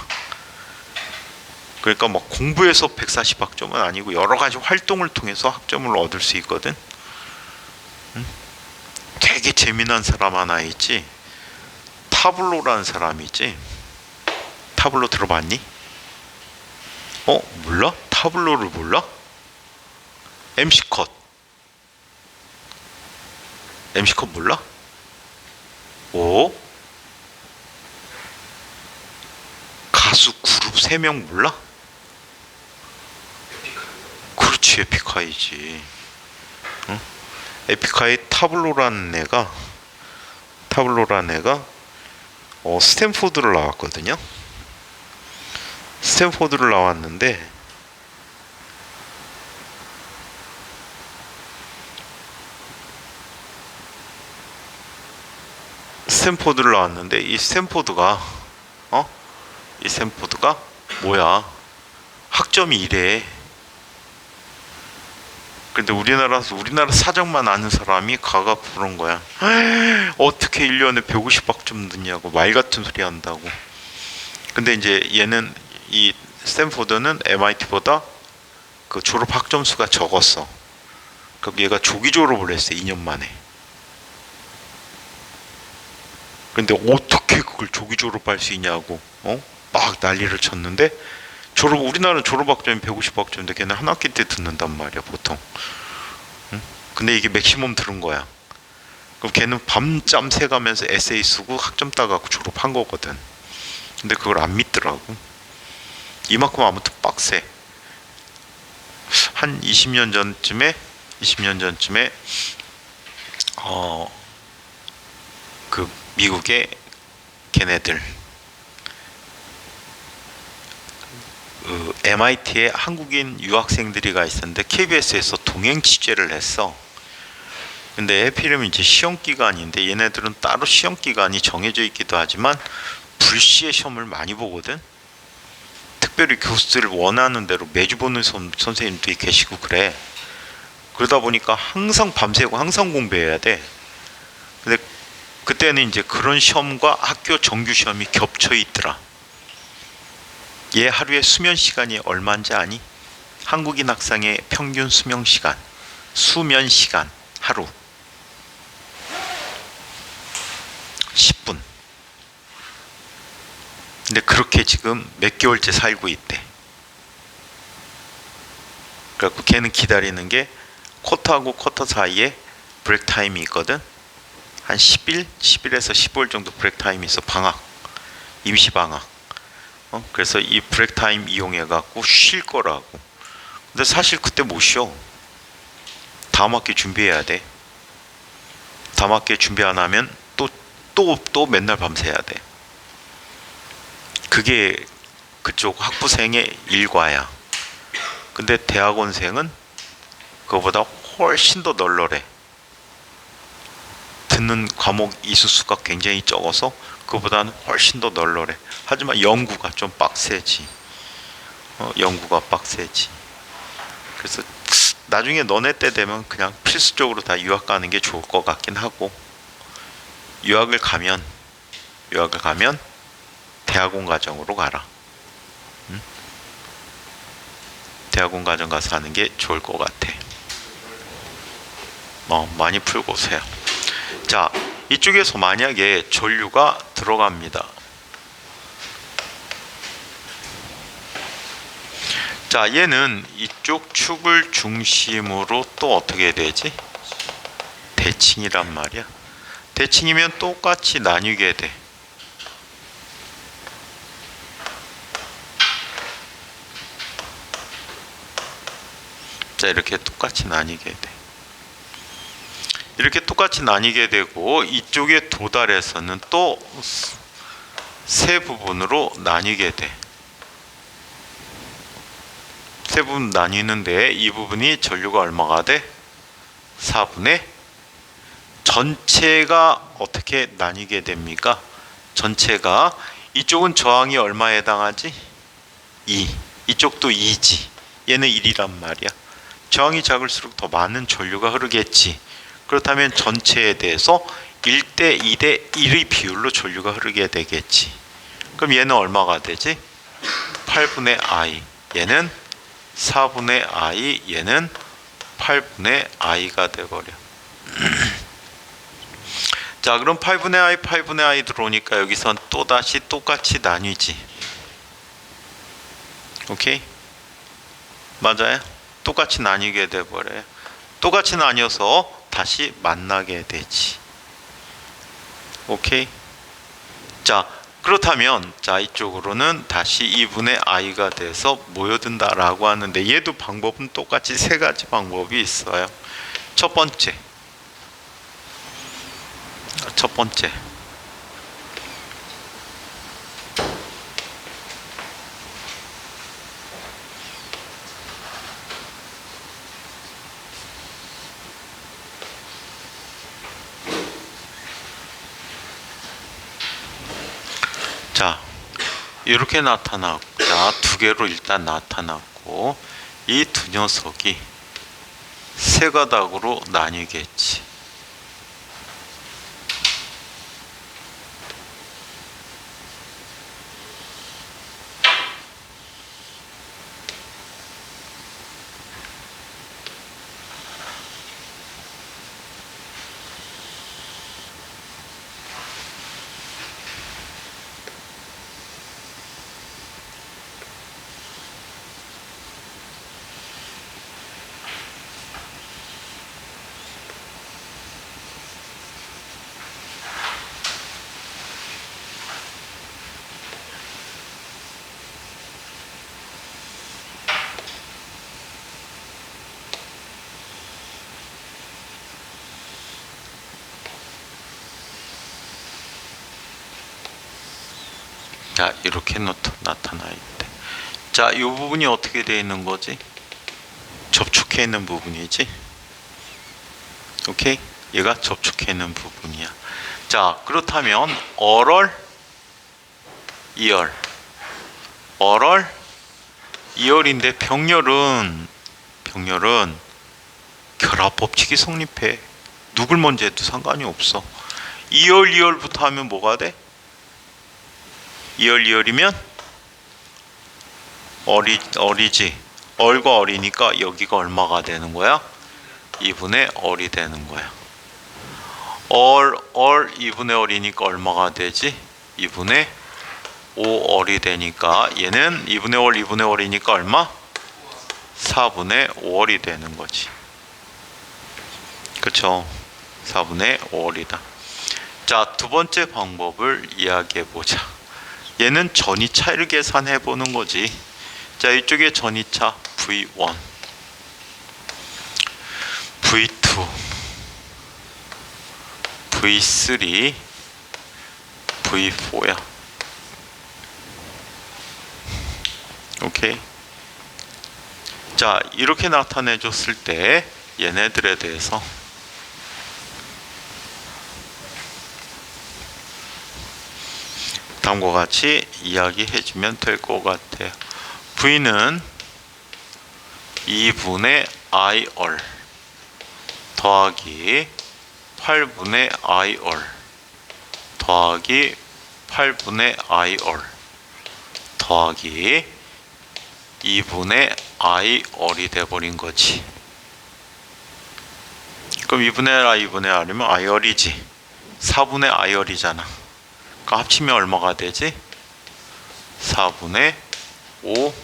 그러니까 뭐 공부에서 140학점은 아니고 여러 가지 활동을 통해서 학점을 얻을 수 있거든. 되게 재미난 사람 하나 있지. 타블로라는 사람이 있지. 타블로 들어봤니? 몰라? 타블로를 몰라? MC 컷 몰라? 가수 그룹 3명 몰라? 그렇지, 에픽하이지. 응? 에픽하이 타블로라는 애가 스탠포드를 나왔거든요. 스탠포드를 나왔는데 이 스탠포드가 뭐야? 학점이 이래. 근데 우리나라 사정만 아는 사람이 가가 그런 거야. 어떻게 1년에 150학점 듣냐고 말 같은 소리 한다고. 근데 이제 이 스탠포드는 MIT보다 그 졸업 학점 수가 적었어. 그럼 얘가 조기 졸업을 했어, 2년 만에. 근데 어떻게 그걸 조기 졸업할 수 있냐고 막 난리를 쳤는데, 우리나라는 졸업 학점이 150학점인데 걔는 한 학기 때 듣는단 말이야, 보통. 응? 근데 이게 맥시멈 들은 거야. 그럼 걔는 밤잠 새가면서 에세이 쓰고 학점 따가고 졸업한 거거든. 근데 그걸 안 믿더라고. 이만큼 아무튼 빡세. 한 20년 전쯤에 그 미국의 걔네들 MIT에 한국인 유학생들이 가 있었는데 KBS에서 동행 취재를 했어. 근데 해필이면 이제 시험 기간인데 얘네들은 따로 시험 기간이 정해져 있기도 하지만 불시에 시험을 많이 보거든. 특별히 교수들을 원하는 대로 매주 보는 선생님들이 계시고 그래. 그러다 보니까 항상 밤새고 항상 공부해야 돼. 근데 그때는 이제 그런 시험과 학교 정규 시험이 겹쳐 있더라. 얘 하루에 수면 시간이 얼마인지 아니? 한국인 학생의 평균 수면 시간 하루 10분. 근데 그렇게 지금 몇 개월째 살고 있대. 그래갖고 걔는 기다리는 게 쿼터하고 쿼터 사이에 브레이크 타임이 있거든. 한 10일에서 15일 정도 브레이크 타임이 있어. 임시 방학. 그래서 이 브레이크 타임 이용해 갖고 쉴 거라고. 근데 사실 그때 못 쉬어. 다음 학기 준비해야 돼. 다음 학기 준비 안 하면 또 맨날 밤새야 돼. 그게 그쪽 학부생의 일과야. 근데 대학원생은 그거보다 훨씬 더 널널해. 듣는 과목 이수수가 굉장히 적어서 그보다는 훨씬 더 널널해. 하지만 연구가 좀 빡세지. 그래서 나중에 너네 때 되면 그냥 필수적으로 다 유학 가는 게 좋을 것 같긴 하고, 유학을 가면 대학원 과정으로 가라. 응? 대학원 과정 가서 하는 게 좋을 것 같아. 많이 풀고 오세요. 자, 이쪽에서 만약에 전류가 들어갑니다. 자, 얘는 이쪽 축을 중심으로 또 어떻게 되지? 대칭이란 말이야. 대칭이면 똑같이 나뉘게 돼. 자, 이렇게 똑같이 나뉘게 돼. 이렇게 똑같이 나뉘게 되고, 이쪽에 도달해서는 또 세 부분으로 나뉘게 돼. 세 부분 나뉘는데 이 부분이 전류가 얼마가 돼? 4분의 전체가 어떻게 나뉘게 됩니까? 전체가 이쪽은 저항이 얼마에 해당하지? 2. 이쪽도 2지. 얘는 1이란 말이야. 저항이 작을수록 더 많은 전류가 흐르겠지. 그렇다면 전체에 대해서 1대 2대 1의 비율로 전류가 흐르게 되겠지. 그럼 얘는 얼마가 되지? 8분의 I. 얘는 4분의 I. 얘는 8분의 I가 돼버려. 자, 그럼 8분의 I, 8분의 I 들어오니까 여기선 또다시 똑같이 나뉘지. 오케이? 맞아요? 똑같이 나뉘게 돼버려요. 똑같이 나뉘어서 다시 만나게 되지. 오케이? 자, 그렇다면 자, 이쪽으로는 다시 2분의 I가 돼서 모여든다라고 하는데, 얘도 방법은 똑같이 세 가지 방법이 있어요. 첫 번째. 자, 이렇게 나타났고, 자, 두 개로 일단 나타났고, 이 두 녀석이 세 가닥으로 나뉘겠지. 자, 이렇게 나타나 있대. 자, 이 부분이 어떻게 되어 있는 거지? 접촉해 있는 부분이지. 오케이? 얘가 접촉해 있는 부분이야. 자, 그렇다면 얼얼, 이열. 얼얼, 이열인데 병렬은 결합 법칙이 성립해. 누굴 먼저 해도 상관이 없어. 이열부터 하면 뭐가 돼? 이열이면 얼이지. 얼과 얼이니까 여기가 얼마가 되는 거야? 2분의 얼이 되는 거야. 얼 2분의 얼이니까 얼마가 되지? 2분의 5얼이 되니까 얘는 2분의 얼이니까 얼마? 4분의 5얼이 되는 거지. 그쵸? 4분의 5얼이다. 자, 두 번째 방법을 이야기해 보자. 얘는 전이차를 계산해 보는 거지. 자, 이쪽에 전이차 V1, V2, V3, V4야. 오케이. 자, 이렇게 나타내 줬을 때 얘네들에 대해서 다음과 같이 이야기해 주면 될 것 같아요. V는 2분의 IR 더하기 8분의 IR 더하기 8분의 IR 더하기 2분의 IR이 돼버린 거지. 그럼 2분의 R, 2분의 R이면 IR이지. 4분의 IR이잖아. 그러니까 합치면 얼마가 되지? 4분의 5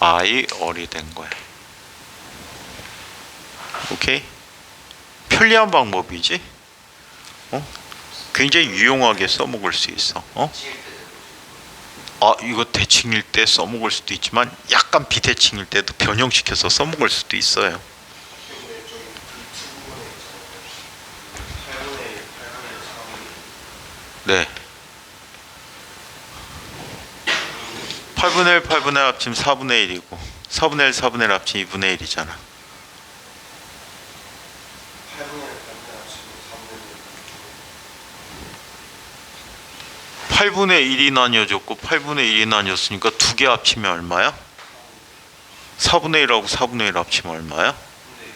IR이 된 거야. 오케이? 편리한 방법이지? 굉장히 유용하게 써먹을 수 있어. 이거 대칭일 때 써먹을 수도 있지만 약간 비대칭일 때도 변형시켜서 써먹을 수도 있어요. 네. 8분의 1, 8분의 1 합치면 4분의 1이고 4분의 1, 4분의 1 합치면 2분의 1이잖아. 8분의 1이 나뉘어졌고 8분의 1이 나뉘었으니까 두 개 합치면 얼마야? 4분의 1하고 4분의 1 합치면 얼마야? 근데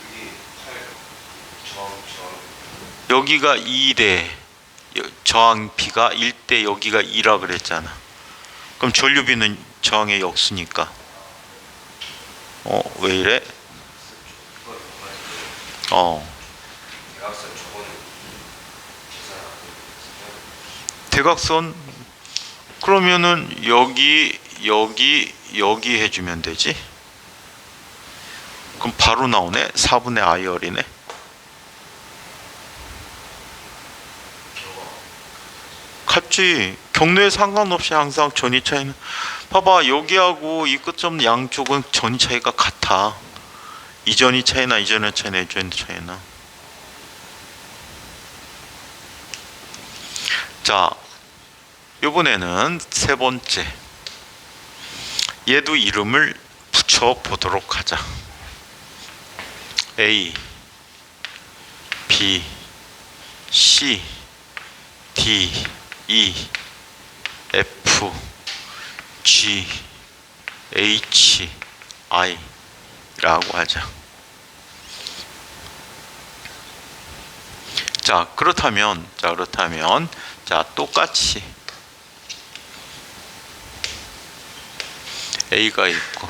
그게 8 저항 여기가 2대 저항 B가 1대 여기가 2라 그랬잖아. 그럼 전류비는 저항의 역수니까. 왜 이래? 그걸 대각선 저거는 계산 안 되거든요. 대각선 그러면은 여기 해주면 되지. 그럼 바로 나오네. 4분의 I열이네. 같지. 경로에 상관없이 항상 전위 차이는 봐봐. 여기하고 이 끝점 양쪽은 전위 차이가 같아. 이전위 차이나 이전의 차이나 이전의 차이나. 자, 이번에는 세 번째. 얘도 이름을 붙여 보도록 하자. A, B, C, D, E, F, G, H, I 라고 하자. 자, 그렇다면 똑같이 A가 있고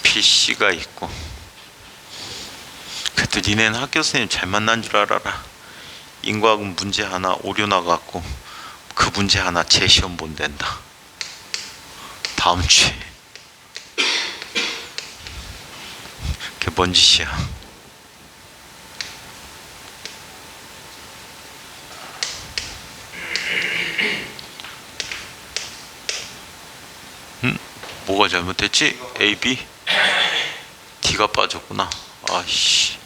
B, C가 있고. 그래도 니네는 학교 선생님 잘 만난 줄 알아라. 인과학 문제 하나 오류 나갖고 그 문제 하나 재시험 본댄다. 다음 주에. 그게 뭔 짓이야. 뭐가 잘못됐지? A, B? D가 빠졌구나. 아이씨.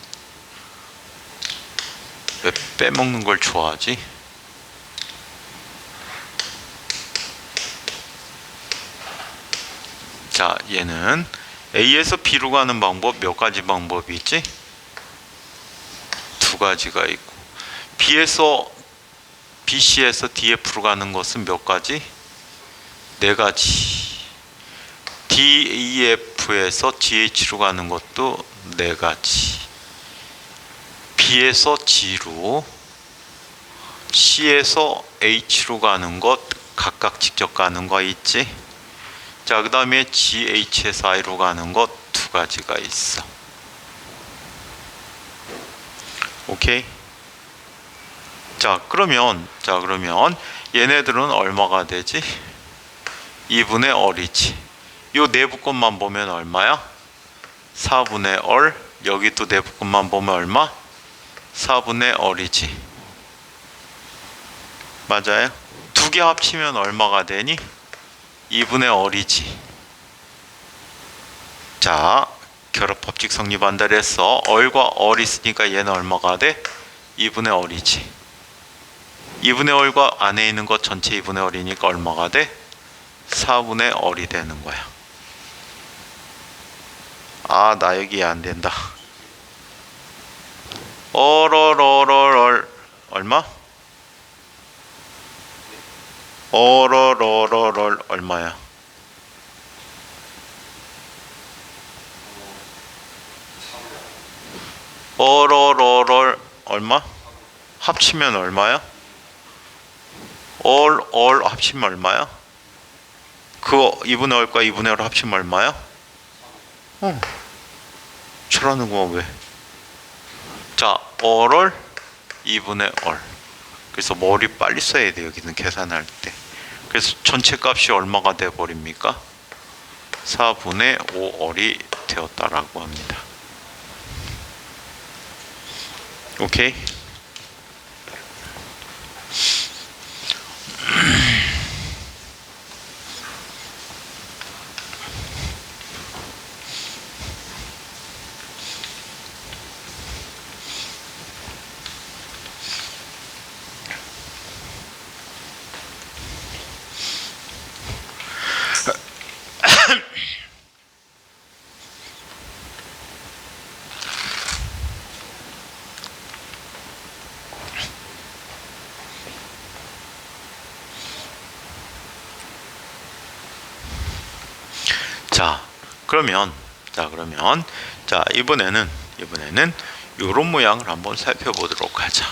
왜 빼먹는 걸 좋아하지? 자, 얘는 A에서 B로 가는 방법 몇 가지 방법이 있지? 두 가지가 있고, BC에서 DF로 가는 것은 몇 가지? 네 가지. DEF에서 GH로 가는 것도 네 가지. B에서 G로, C에서 H로 가는 것 각각 직접 가는 거 있지? 자, 그 다음에 GH에서 I로 가는 것 두 가지가 있어. 오케이? 자, 그러면 얘네들은 얼마가 되지? 2분의 얼이지. 요 내부 것만 보면 얼마야? 4분의 얼. 여기 또 내부 것만 보면 얼마? 4분의 얼이지. 맞아요? 두 개 합치면 얼마가 되니? 2분의 얼이지. 자, 결합법칙 성립한다 그랬어. 얼과 얼 있으니까 얘는 얼마가 돼? 2분의 얼이지. 2분의 얼과 안에 있는 것 전체 2분의 얼이니까 얼마가 돼? 4분의 얼이 되는 거야. 아, 나 여기 안 된다. 얼얼얼얼얼 얼마? 얼얼얼얼얼 얼마야? 얼얼얼얼 얼마? 합치면 얼마야? 얼얼 합치면 얼마야? 그거 2분의 얼과 2분의 얼 합치면 얼마야? 저라는 거 왜? 자, 얼얼 2분의 얼. 그래서 머리 빨리 써야 돼, 여기는 계산할 때. 그래서 전체 값이 얼마가 돼 버립니까? 4분의 5얼이 되었다라고 합니다. 오케이? 그러면 이번에는 요런 모양을 한번 살펴보도록 하자.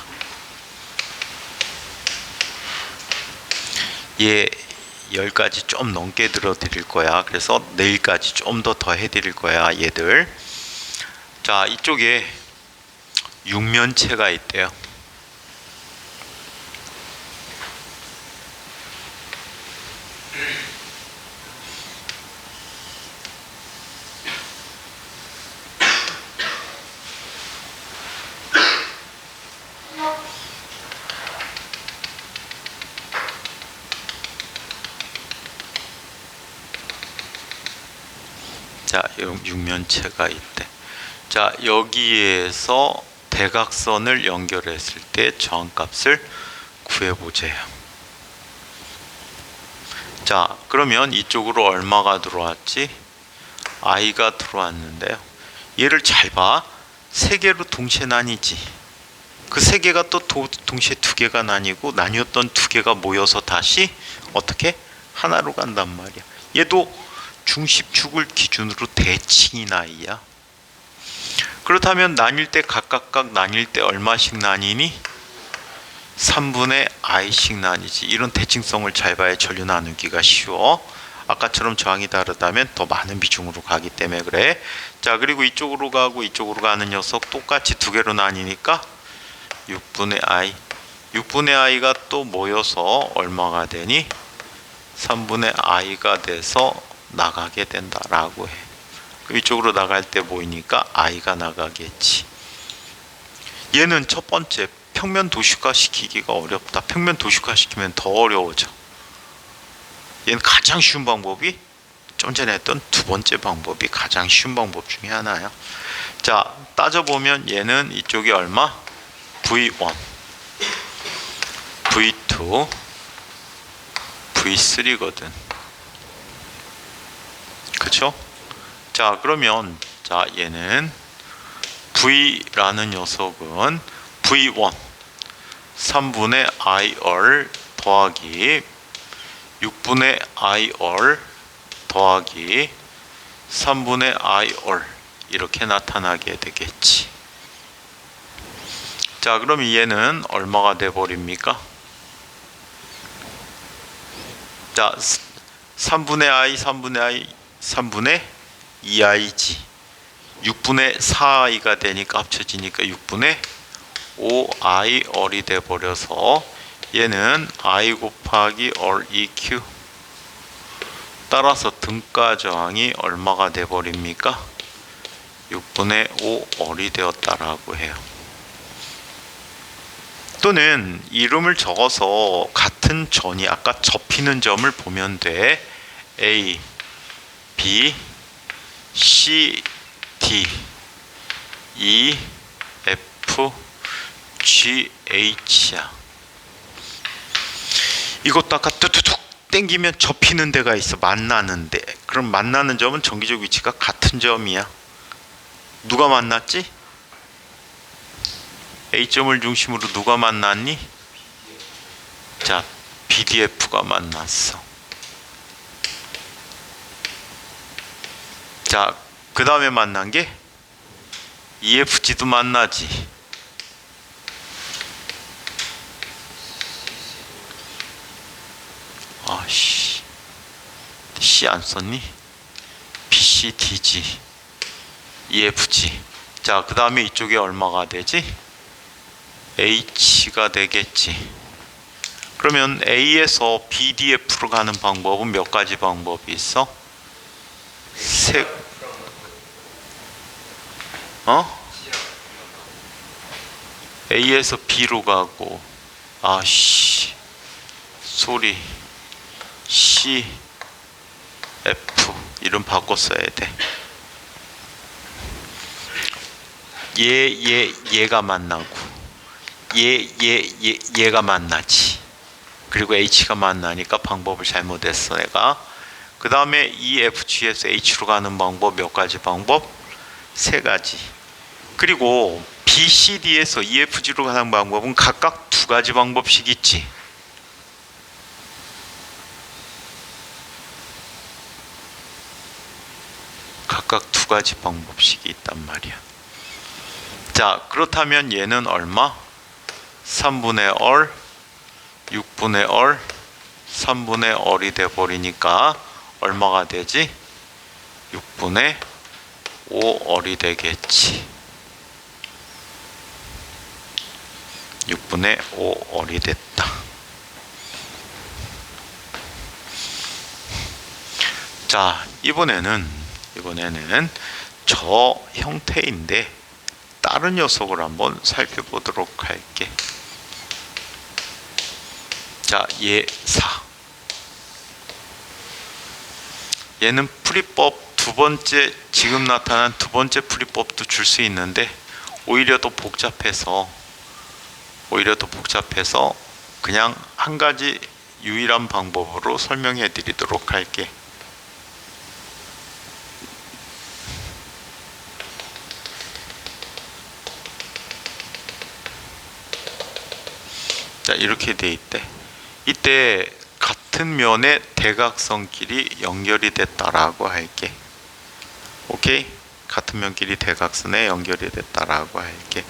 얘 10가지 좀 넘게 들어 드릴 거야. 그래서 내일까지 좀 더 해드릴 거야, 얘들. 자, 이쪽에 육면체가 있대요. 자, 육면체가 있대. 자, 여기에서 대각선을 연결했을 때 저항값을 구해보세요. 자, 그러면 이쪽으로 얼마가 들어왔지? i가 들어왔는데요. 얘를 잘 봐. 세 개로 동시에 나뉘지. 그 세 개가 또 동시에 두 개가 나뉘고, 나뉘었던 두 개가 모여서 다시 어떻게? 하나로 간단 말이야. 얘도 중심축을 기준으로 대칭이 나이야. 그렇다면 나뉠 때 각각 나뉠 때 얼마씩 나뉘니? 3분의 i씩 나뉘지. 이런 대칭성을 잘 봐야 전류 나누기가 쉬워. 아까처럼 저항이 다르다면 더 많은 비중으로 가기 때문에 그래. 자, 그리고 이쪽으로 가고 이쪽으로 가는 녀석 똑같이 두 개로 나뉘니까 6분의 i. 6분의 i가 또 모여서 얼마가 되니? 3분의 i가 돼서 나가게 된다라고 해. 이쪽으로 나갈 때 보이니까 i가 나가겠지. 얘는 첫 번째, 평면 도식화 시키기가 어렵다. 평면 도식화 시키면 더 어려워져. 얘는 가장 쉬운 방법이 좀 전에 했던 두 번째 방법이 가장 쉬운 방법 중에 하나야. 자, 따져보면 얘는 이쪽이 얼마? V1, V2, V3거든. 그쵸? 자, 그러면 자, 얘는 V라는 녀석은 V1 3분의 IR 더하기 6분의 IR 더하기 3분의 IR 이렇게 나타나게 되겠지. 자, 그럼 얘는 얼마가 돼 버립니까? 자, 3분의 I 3분의 2i지. 6분의 4i가 되니까 합쳐지니까 6분의 5iR이 돼 버려서 얘는 i 곱하기 REQ. 따라서 등가 저항이 얼마가 돼 버립니까? 6분의 5R이 되었다라고 해요. 또는 이름을 적어서 같은 전이 아까 접히는 점을 보면 돼. A, B, C, D, E, F, G, H야. 이것도 아까 뚜뚜둑 땡기면 접히는 데가 있어. 만나는데. 그럼 만나는 점은 정기적 위치가 같은 점이야. 누가 만났지? A점을 중심으로 누가 만났니? 자, BDF가 만났어. 자, 그 다음에 만난 게 EFG도 만나지. 아씨, C 안 썼니? BC, DG, EFG. 자, 그 다음에 이쪽에 얼마가 되지? H가 되겠지. 그러면 A에서 BDF로 가는 방법은 몇 가지 방법이 있어? A에서 B로 가고, 아씨, 소리, C, F 이름 바꿔 써야 돼. 얘가 만나고, 얘가 만나지. 그리고 H가 만나니까 방법을 잘못했어 내가. 그 다음에 EFG에서 H로 가는 방법 몇 가지 방법? 세 가지. 그리고 BCD에서 EFG로 가는 방법은 각각 두 가지 방법씩 있지. 가지 방법식이 있단 말이야. 자, 그렇다면 얘는 얼마? 3분의 얼, 6분의 얼, 3분의 얼이 돼버리니까 얼마가 되지? 6분의 5얼이 되겠지. 6분의 5얼이 됐다. 자, 이번에는 저 형태인데 다른 녀석을 한번 살펴보도록 할게. 자, 얘 4. 얘는 풀이법 두 번째, 지금 나타난 두 번째 풀이법도 줄 수 있는데 오히려 더 복잡해서 그냥 한 가지 유일한 방법으로 설명해 드리도록 할게. 자, 이렇게 돼 있대. 이때 같은 면의 대각선끼리 연결이 됐다라고 할게. 오케이? 같은 면끼리 대각선에 연결이 됐다라고 할게.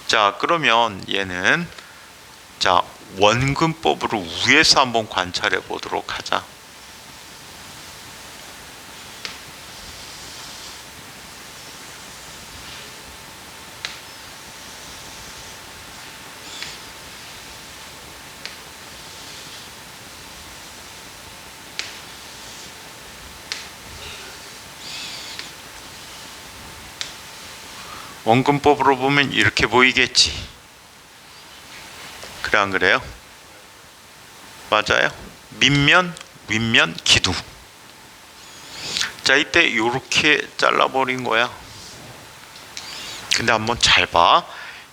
자, 그러면 얘는 자, 원근법으로 위에서 한번 관찰해 보도록 하자. 원근법으로 보면 이렇게 보이겠지. 그래, 안 그래요? 맞아요. 밑면, 윗면, 기둥. 자, 이때 이렇게 잘라버린 거야. 근데 한번 잘 봐.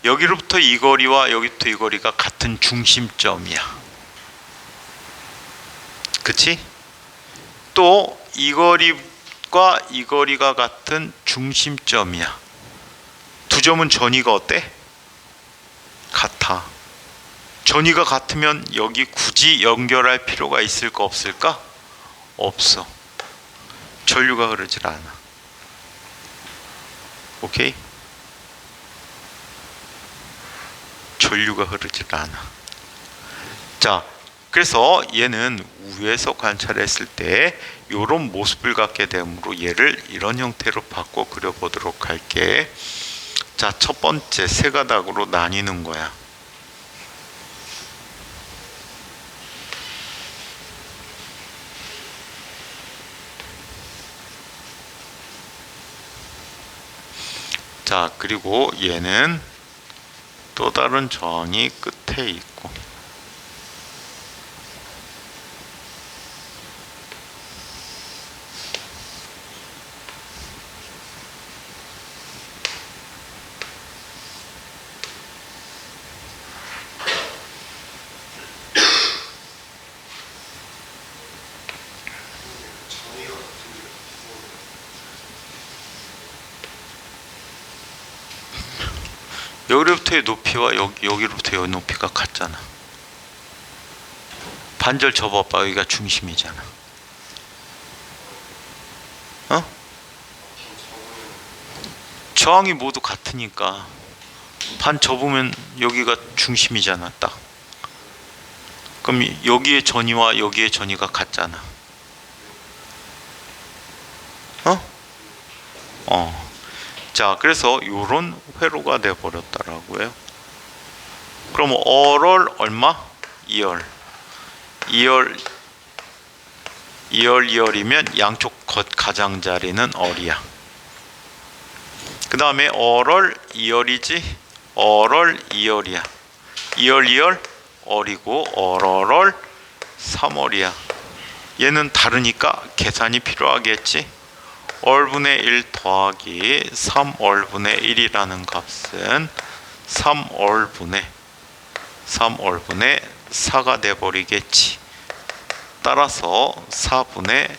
여기로부터 이 거리와 여기부터 이 거리가 같은 중심점이야. 그치? 또 이 거리과 이 거리가 같은 중심점이야. 두 점은 전위가 어때? 같아. 전위가 같으면 여기 굳이 연결할 필요가 있을까 없을까? 없어. 전류가 흐르질 않아. 오케이? 전류가 흐르질 않아. 자, 그래서 얘는 위에서 관찰했을 때 이런 모습을 갖게 되므로 얘를 이런 형태로 바꿔 그려보도록 할게. 자, 첫 번째 세 가닥으로 나뉘는 거야. 자, 그리고 얘는 또 다른 저항이 끝에 있고, 여기로부터의 높이와 여기로부터의 높이가 같잖아. 반절 접어봐. 여기가 중심이잖아. 어? 저항이 모두 같으니까 반 접으면 여기가 중심이잖아. 딱. 그럼 여기의 전위와 여기의 전위가 같잖아. 자, 그래서 요런 회로가 돼 버렸다라고요. 그럼 얼 얼마? 2열. 2열이면 양쪽 가장자리는 얼이야. 그 다음에 얼 2열이지? 얼 2열이야. 2열 얼이고 얼 3얼이야. 얘는 다르니까 계산이 필요하겠지? 얼분의 1 더하기 3얼분의 1이라는 값은 3얼분의 4가 돼버리겠지. 따라서 4분의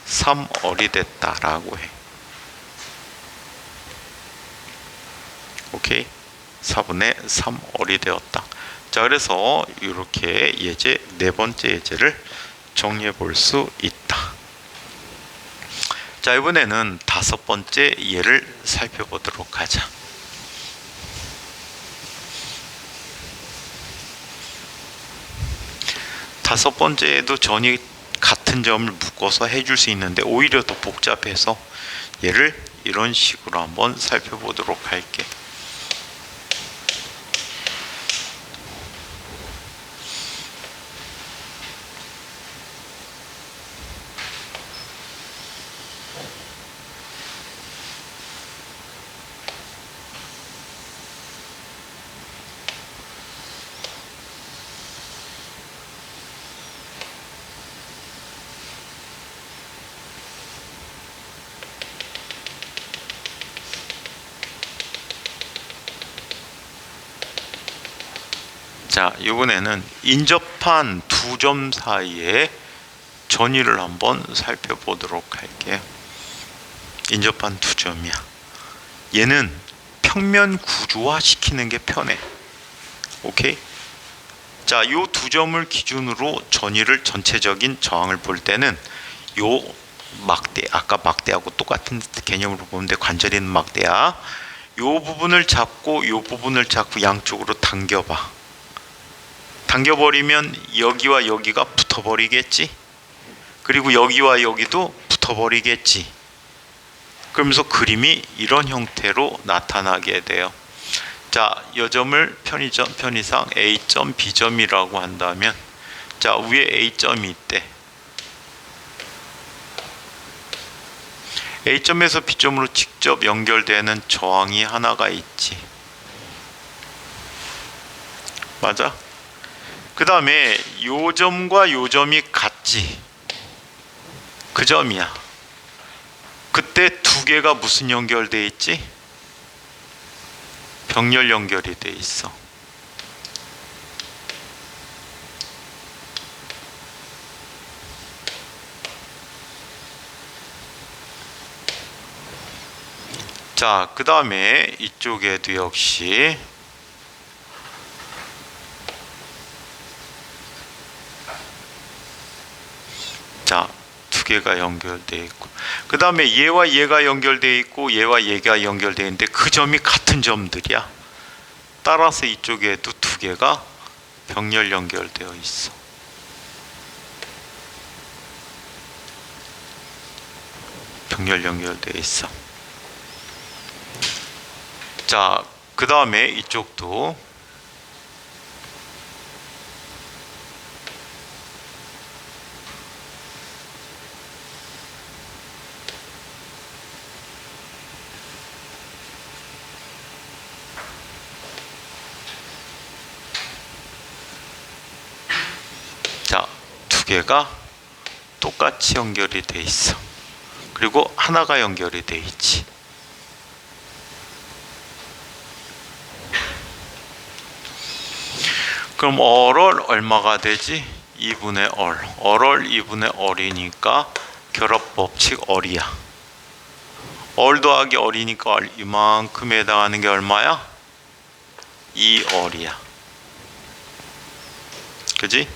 3얼이 됐다라고 해. 오케이? 4분의 3얼이 되었다. 자, 그래서 이렇게 예제, 네 번째 예제를 정리해 볼 수 있다. 자, 자, 이번에는 다섯 번째 예를 살펴보도록 하자. 다섯 번째에도 전이 같은 점을 묶어서 해줄 수 있는데 오히려 더 복잡해서 얘를 이런 식으로 한번 살펴보도록 할게. 자, 이번에는 인접한 두 점 사이의 전위를 한번 살펴보도록 할게요. 인접한 두 점이야. 얘는 평면 구조화 시키는 게 편해. 오케이? 자, 요 두 점을 기준으로 전위를 전체적인 저항을 볼 때는 요 막대, 아까 막대하고 똑같은 개념으로 보는데 관절이 있는 막대야. 요 부분을 잡고 요 부분을 잡고 양쪽으로 당겨봐. 당겨버리면 여기와 여기가 붙어버리겠지. 그리고 여기와 여기도 붙어버리겠지. 그러면서 그림이 이런 형태로 나타나게 돼요. 자, 이 점을 편의상 A점, B점이라고 한다면, 자, 위에 A점이 있대. A점에서 B점으로 직접 연결되는 저항이 하나가 있지. 맞아? 그 다음에 요 점과 요 점이 같지. 그 점이야. 그때 두 개가 무슨 연결돼 있지? 병렬 연결이 돼 있어. 자, 그 다음에 이쪽에도 역시 자, 두 개가 연결되어 있고, 그 다음에 얘와 얘가 연결되어 있고 얘와 얘가 연결되어 있는데 그 점이 같은 점들이야. 따라서 이쪽에도 두 개가 병렬 연결되어 있어. 병렬 연결되어 있어. 자, 그 다음에 이쪽도 자, 두 개가 똑같이 연결이 돼 있어. 그리고 하나가 연결이 돼 있지. 그럼 얼얼 얼마가 되지? 2분의 얼. 얼얼 2분의 얼이니까 결합 법칙 얼이야. 얼 더하기 얼이니까 얼 이만큼에 해당하는 게 얼마야? 2얼이야. 그지?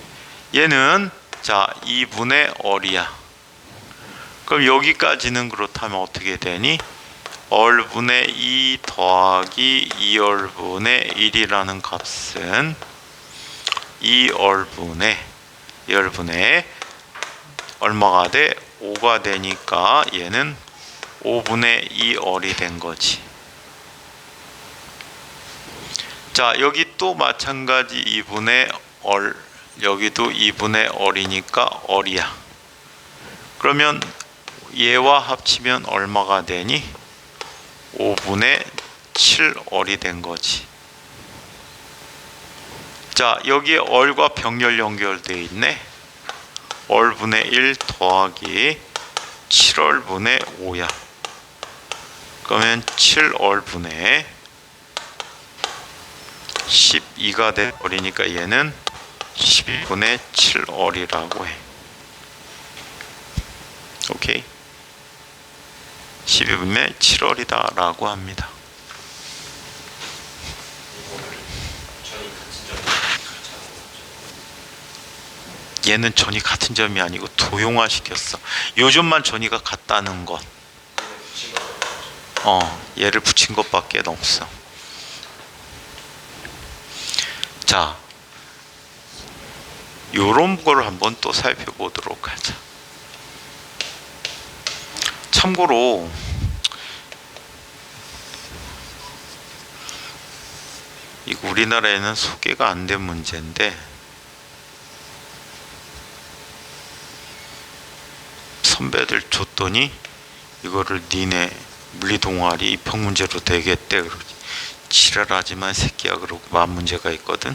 얘는 자 2분의 얼이야. 그럼 여기까지는 그렇다면 어떻게 되니? 얼분의 2 더하기 2얼분의 1이라는 값은 2얼분의 얼마가 돼? 5가 되니까 얘는 5분의 2얼이 된 거지. 자, 여기 또 마찬가지 2분의 얼, 여기도 2분의 얼이니까 얼이야. 그러면 얘와 합치면 얼마가 되니? 5분의 7얼이 된 거지. 자, 여기에 얼과 병렬 연결되어 있네. 얼분의 1 더하기 7얼분의 5야. 그러면 7얼분의 12가 돼버리니까 얘는 12분의 7얼이라고 해. 오케이? 12분의 7얼이다 라고 합니다. 얘는 전이 같은 점이 아니고 도용화 시켰어. 요 점만 전이가 같다는 것. 얘를 붙인 것밖에 없어. 자, 요런 걸 한번 또 살펴보도록 하자. 참고로 이거 우리나라에는 소개가 안 된 문제인데, 선배들 줬더니 이거를 니네 물리동아리 입학 문제로 되겠대. 그러지. 지랄하지만 새끼야 그러고 만 문제가 있거든.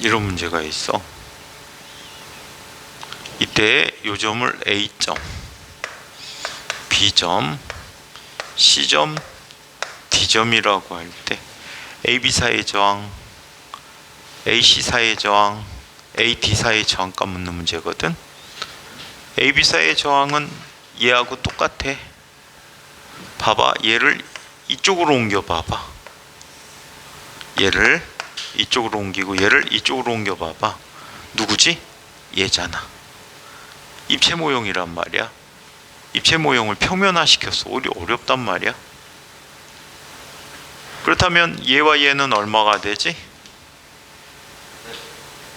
이런 문제가 있어. 이때 요점을 A점, B점, C점, D점이라고 할 때 AB 사이의 저항, AC 사이의 저항, AD 사이의 저항값 묻는 문제거든. AB 사이의 저항은 얘하고 똑같아. 봐봐, 얘를 이쪽으로 옮겨 봐봐. 얘를 이쪽으로 옮기고 얘를 이쪽으로 옮겨 봐봐. 누구지? 얘잖아. 입체 모형이란 말이야. 입체 모형을 평면화 시켰어. 오히려 어렵단 말이야. 그렇다면 얘와 얘는 얼마가 되지?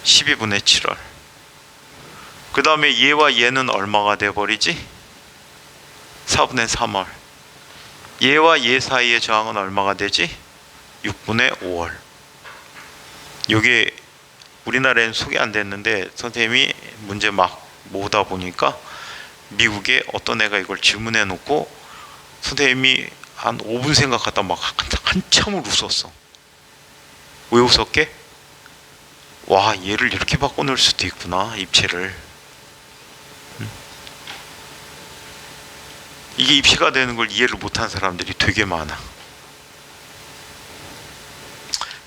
12분의 7월. 그 다음에 얘와 얘는 얼마가 돼버리지? 4분의 3월. 얘와 얘 사이의 저항은 얼마가 되지? 6분의 5월. 이게 우리나라에는 소개 안 됐는데 선생님이 문제 막 모으다 보니까 미국에 어떤 애가 이걸 질문해 놓고 선생님이 한 5분 생각하다 막 한참을 웃었어. 왜 웃었게? 와, 얘를 이렇게 바꿔놓을 수도 있구나, 입체를. 이게 입체가 되는 걸 이해를 못한 사람들이 되게 많아.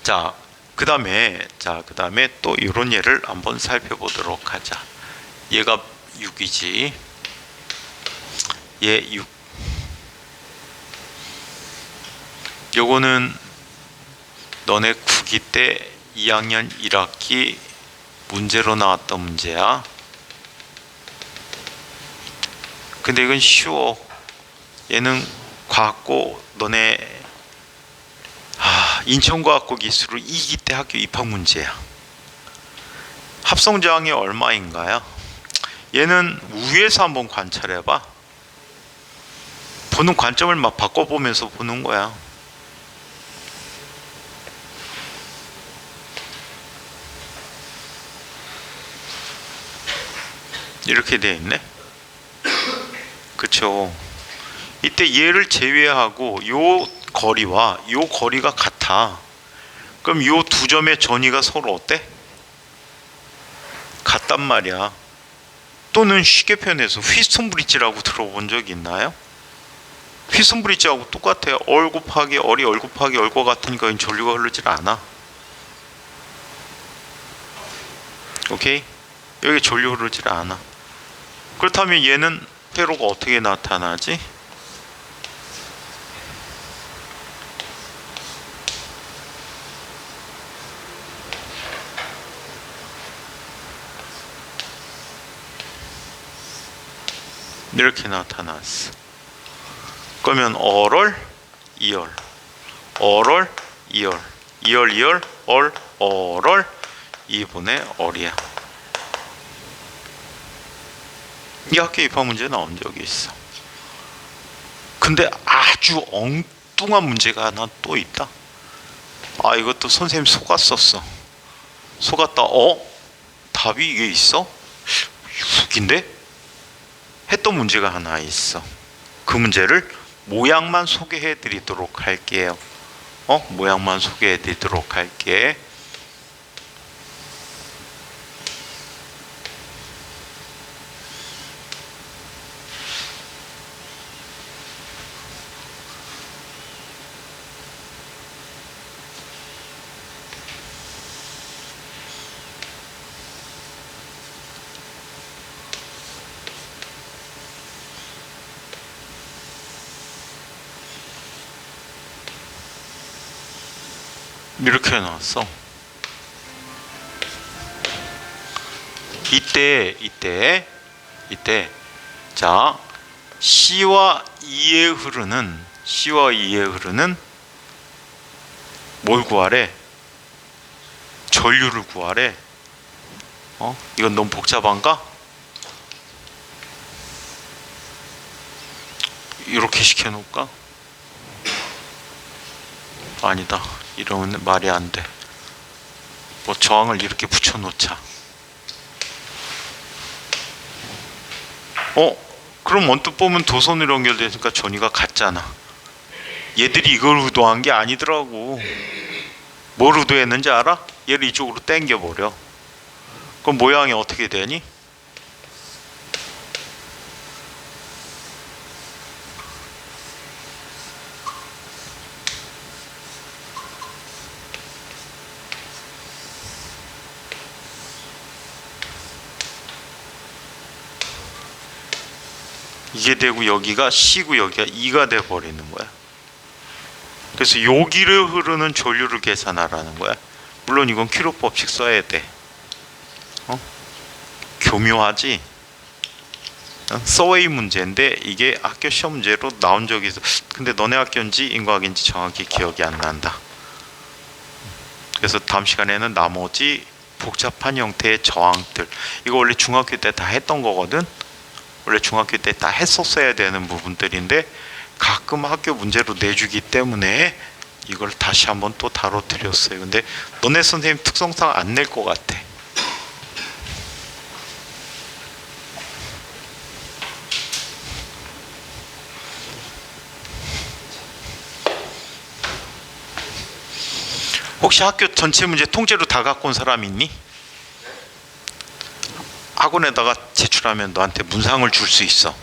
자, 그 다음에 또 이런 예를 한번 살펴보도록 하자. 얘가 6이지. 얘 6. 요거는 너네 9기 때 2학년 1학기 문제로 나왔던 문제야. 근데 이건 쉬워. 얘는 과학고 너네 인천과학고 기수로 2기 때 학교 입학 문제야. 합성 저항이 얼마인가요? 얘는 위에서 한번 관찰해봐. 보는 관점을 막 바꿔보면서 보는 거야. 이렇게 돼 있네. 그쵸? 이때 얘를 제외하고 요 거리와 요 거리가 같아. 그럼 요 두 점의 전위가 서로 어때? 같단 말이야. 또는 쉽게 표현해서 휘스턴 브릿지라고 들어본 적 있나요? 휘스턴 브릿지하고 똑같아요. 얼 곱하기 얼이 얼 곱하기 얼과 같으니까 전류가 흐르질 않아. 오케이? 여기 전류 흐르질 않아. 그렇다면 얘는 회로가 어떻게 나타나지? 이렇게 나타났어. 그러면 어럴 2열, 어럴 2열, 2열 2열 얼 어럴 2분의 얼이야. 이 학교 입학 문제 나온 적이 있어. 근데 아주 엉뚱한 문제가 하나 또 있다. 이것도 선생님 속았었어. 속았다. 답이 이게 있어? 6인데? 했던 문제가 하나 있어. 그 문제를 모양만 소개해 드리도록 할게요. 모양만 소개해 드리도록 할게. 이렇게 해놨어. 이때 자 C와 E에 흐르는 뭘 구하래? 전류를 구하래. 이건 너무 복잡한가? 이렇게 시켜놓을까? 아니다. 이러면 말이 안 돼. 뭐 저항을 이렇게 붙여놓자. 그럼 언뜻 보면 도선으로 연결되니까 전위가 같잖아. 얘들이 이걸 의도한 게 아니더라고. 뭘 의도했는지 알아? 얘를 이쪽으로 당겨버려. 그럼 모양이 어떻게 되니? 이게 되고 여기가 C고 여기가 E가 돼 버리는 거야. 그래서 여기를 흐르는 전류를 계산하라는 거야. 물론 이건 큐로 법칙 써야 돼. 교묘하지? 서웨이 문제인데 이게 학교 시험 문제로 나온 적이 있어. 근데 너네 학교인지 인과학인지 정확히 기억이 안 난다. 그래서 다음 시간에는 나머지 복잡한 형태의 저항들, 이거 원래 중학교 때 다 했던 거거든. 원래 중학교 때 다 했었어야 되는 부분들인데 가끔 학교 문제로 내주기 때문에 이걸 다시 한번 또 다뤄드렸어요. 근데 너네 선생님 특성상 안 낼 것 같아. 혹시 학교 전체 문제 통째로 다 갖고 온 사람 있니? 학원에다가 제출하면 너한테 문상을 줄 수 있어.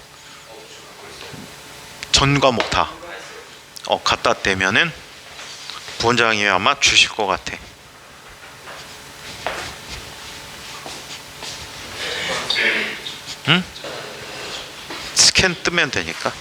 전 과목 다. 갖다 대면은 부원장이 아마 주실 것 같아. 응? 스캔 뜨면 되니까.